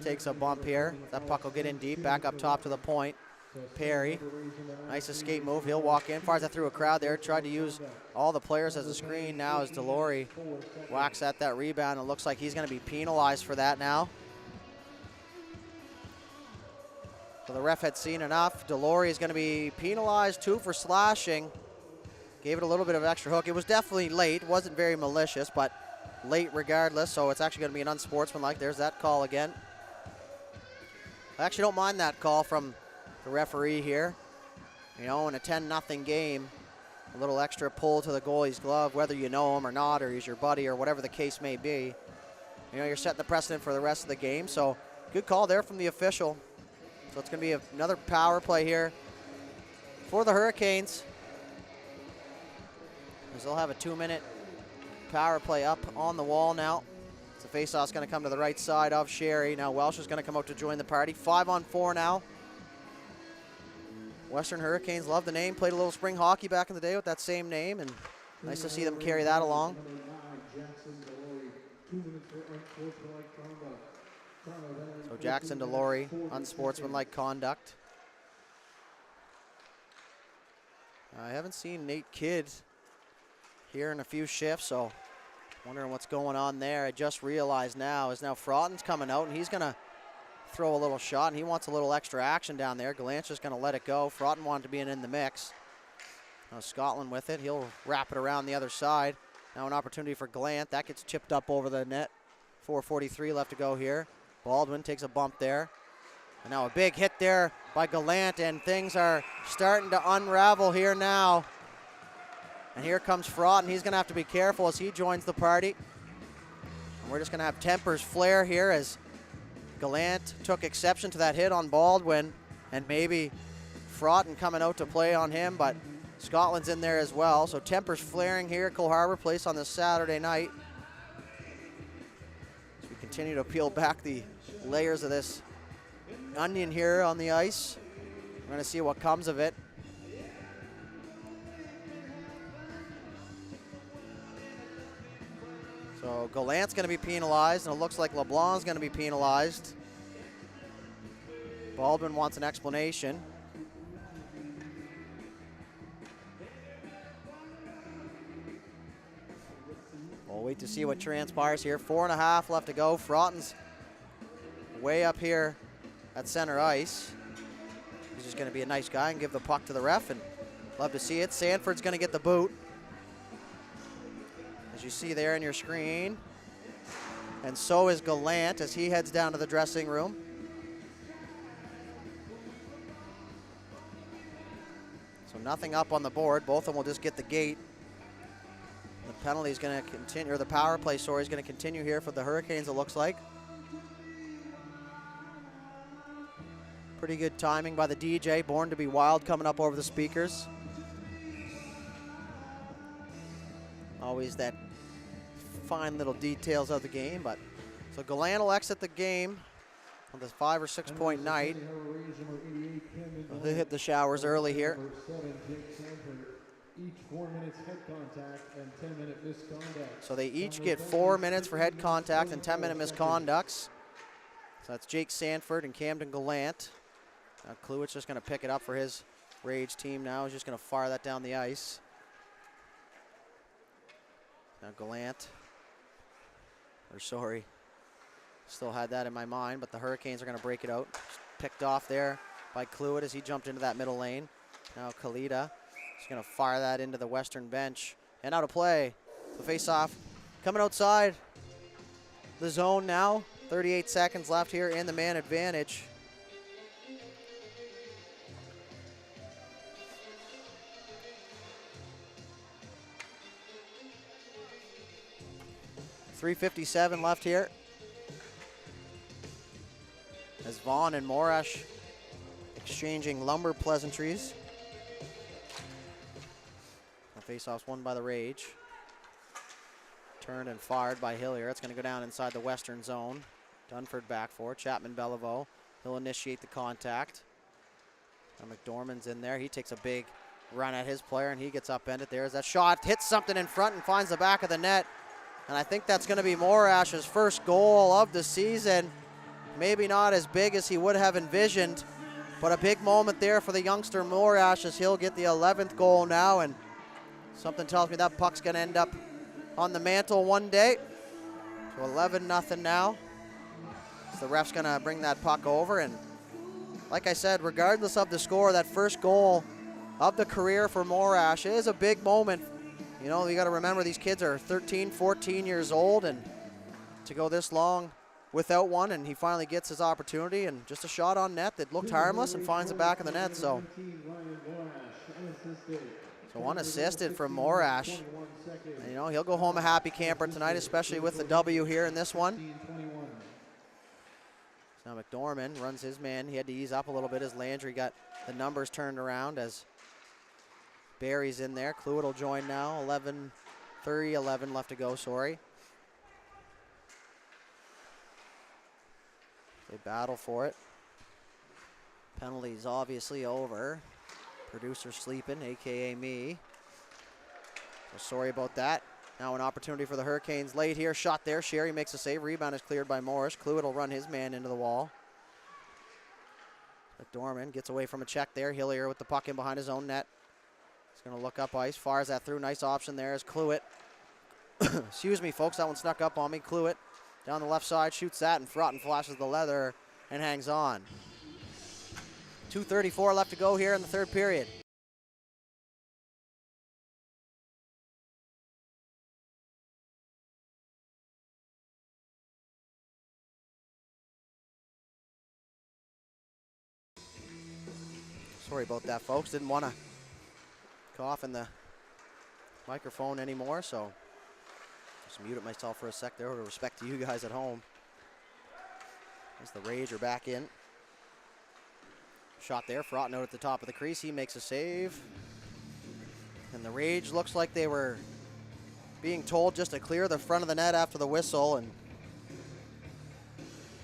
takes a bump here. That puck will get in deep, back up top to the point. Perry, nice escape move. He'll walk in, fires that through a crowd there. Tried to use all the players as a screen. Now as Delory whacks at that rebound, it looks like he's going to be penalized for that now. So the ref had seen enough. Delory is going to be penalized too for slashing. Gave it a little bit of extra hook. It was definitely late. It wasn't very malicious, but late regardless. So it's actually going to be an unsportsmanlike. There's that call again. I actually don't mind that call from the referee here. You know, in a 10-0 game, a little extra pull to the goalie's glove, whether you know him or not, or he's your buddy, or whatever the case may be. You know, you're setting the precedent for the rest of the game. So good call there from the official. So it's going to be another power play here for the Hurricanes, as they'll have a 2-minute power play up on the wall now. So faceoff's going to come to the right side of Sherry. Now Welsh is going to come out to join the party. 5-on-4 now. Western Hurricanes love the name. Played a little spring hockey back in the day with that same name, and nice to see them carry that along. So Jackson DeLaurie, unsportsmanlike conduct. I haven't seen Nate Kidd here in a few shifts, so wondering what's going on there. I just realized now Frotten's coming out, and he's going to throw a little shot, and he wants a little extra action down there. Gallant's just going to let it go. Frotten wanted to be in the mix. Now Scotland with it. He'll wrap it around the other side. Now an opportunity for Gallant. That gets chipped up over the net. 4:43 left to go here. Baldwin takes a bump there. And now a big hit there by Gallant, and things are starting to unravel here now. And here comes Frotten. He's going to have to be careful as he joins the party. And we're just going to have tempers flare here as Gallant took exception to that hit on Baldwin, and maybe Frotten coming out to play on him, but Scotland's in there as well. So tempers flaring here at Cole Harbour Place on this Saturday night. As we continue to peel back the layers of this onion here on the ice. We're going to see what comes of it. So Gallant's going to be penalized, and it looks like LeBlanc's going to be penalized. Baldwin wants an explanation. We'll wait to see what transpires here. 4.5 left to go. Frotten's way up here at center ice. He's just going to be a nice guy and give the puck to the ref, and love to see it. Sanford's going to get the boot, as you see there in your screen. And so is Gallant as he heads down to the dressing room. So nothing up on the board. Both of them will just get the gate. The penalty is going to continue, or the power play, sorry, is going to continue here for the Hurricanes, it looks like. Pretty good timing by the DJ, Born to be Wild, coming up over the speakers. Always that fine little details of the game, but so Gallant will exit the game on this 5 or 6 point night. They hit the showers early here.
Each 4 minutes head contact and 10-minute misconduct.
So they each get 4 minutes for head contact and 10-minute misconducts. So that's Jake Sanford and Camden Gallant. Now Kluwit's just going to pick it up for his Rage team now. He's just going to fire that down the ice. Now Gallant, or sorry, still had that in my mind, but the Hurricanes are going to break it out. Just picked off there by Kluwit as he jumped into that middle lane. Now Kalita is going to fire that into the western bench. And out of play. The face-off coming outside the zone now. 38 seconds left here in the man advantage. .357 left here. As Vaughn and Morash exchanging lumber pleasantries. The face-off's won by the Rage. Turned and fired by Hillier. It's going to go down inside the western zone. Dunford back for it. Chapman Beliveau. He'll initiate the contact. Now McDormand's in there. He takes a big run at his player, and he gets upended. There's that shot. Hits something in front and finds the back of the net. And I think that's going to be Morash's first goal of the season. Maybe not as big as he would have envisioned, but a big moment there for the youngster Morash as he'll get the 11th goal now, and something tells me that puck's going to end up on the mantle one day. So 11-0 now. So the ref's going to bring that puck over, and like I said, regardless of the score, that first goal of the career for Morash is a big moment. You know, you got to remember these kids are 13, 14 years old, and to go this long without one, and he finally gets his opportunity, and just a shot on net that looked harmless and finds the back of the net. So unassisted from Morash. And, you know, he'll go home a happy camper tonight, especially with the W here in this one. So now McDormand runs his man. He had to ease up a little bit as Landry got the numbers turned around as Barry's in there. Kluwit will join now. 11 left to go, sorry. They battle for it. Penalty's obviously over. Producer sleeping, AKA me. So sorry about that. Now an opportunity for the Hurricanes late here. Shot there. Sherry makes a save. Rebound is cleared by Morris. Cluett will run his man into the wall. McDormand gets away from a check there. Hillier with the puck in behind his own net. He's going to look up ice. Fires that through. Nice option there is Cluett. Excuse me, folks. That one snuck up on me. Cluett down the left side. Shoots that, and Frotton flashes the leather and hangs on. 2:34 left to go here in the third period. Sorry about that, folks. Didn't want to cough in the microphone anymore, so just muted myself for a sec there out of respect to you guys at home. As the Rage are back in. Shot there. Frotton out at the top of the crease. He makes a save. And the Rage looks like they were being told just to clear the front of the net after the whistle and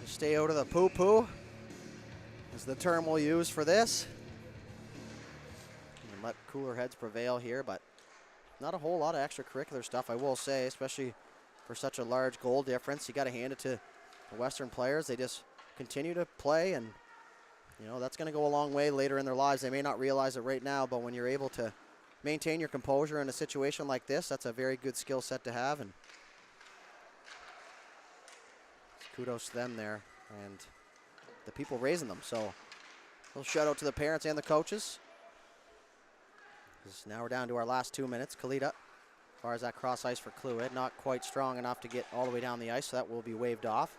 stay out of the poo-poo is the term we'll use for this. And let cooler heads prevail here, but not a whole lot of extracurricular stuff, I will say, especially for such a large goal difference. You got to hand it to the Western players. They just continue to play, and you know that's going to go a long way later in their lives. They may not realize it right now, but when you're able to maintain your composure in a situation like this, that's a very good skill set to have, and kudos to them there and the people raising them. So a little shout out to the parents and the coaches. Now we're down to our last 2 minutes. Kalita, as far as that cross ice for Cluett, not quite strong enough to get all the way down the ice, so that will be waved off.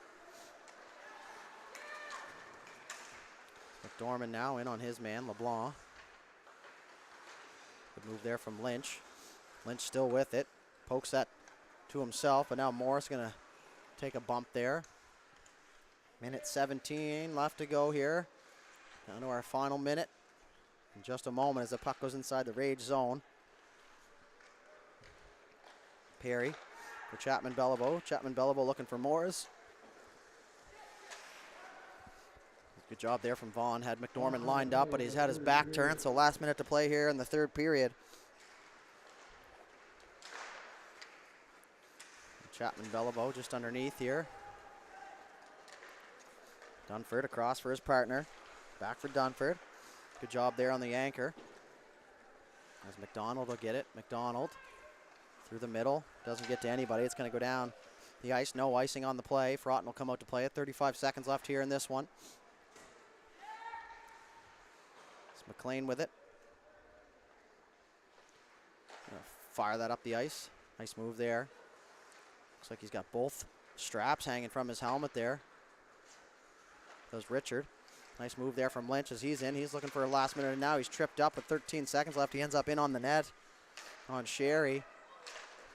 McDormand now in on his man, LeBlanc. Good move there from Lynch. Lynch still with it. Pokes that to himself, but now Morris going to take a bump there. Minute 17 left to go here. Down to our final minute. In just a moment as the puck goes inside the Rage zone. Perry for Chapman-Beliveau. Chapman-Beliveau looking for Morris. Good job there from Vaughn. Had McDormand lined up, but he's had his back turned, so last minute to play here in the third period. Chapman-Beliveau just underneath here. Dunford across for his partner. Back for Dunford. Good job there on the anchor. As McDonald will get it. McDonald through the middle. Doesn't get to anybody. It's going to go down the ice. No icing on the play. Frotton will come out to play it. 35 seconds left here in this one. It's McLean with it. Fire that up the ice. Nice move there. Looks like he's got both straps hanging from his helmet there. Does Richard. Nice move there from Lynch as he's in. He's looking for a last minute, and now he's tripped up with 13 seconds left. He ends up in on the net on Sherry.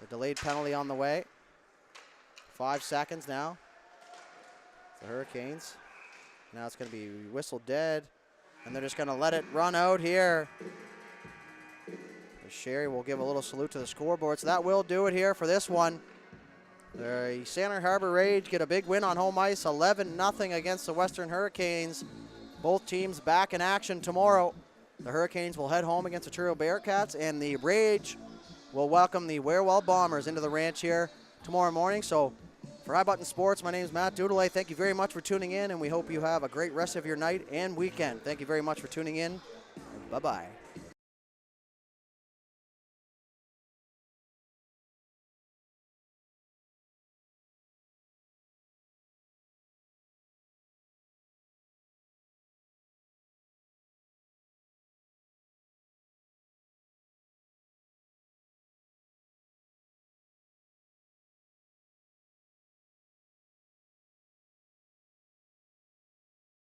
The delayed penalty on the way. 5 seconds now. The Hurricanes. Now it's going to be whistled dead, and they're just going to let it run out here. Sherry will give a little salute to the scoreboard, so that will do it here for this one. The Santa Harbor Rage get a big win on home ice, 11-0 against the Western Hurricanes. Both teams back in action tomorrow. The Hurricanes will head home against the Truro Bearcats, and the Rage will welcome the Warewell Bombers into the ranch here tomorrow morning. So for High Button Sports, my name is Matt Dudelay. Thank you very much for tuning in, and we hope you have a great rest of your night and weekend. Thank you very much for tuning in, and bye-bye.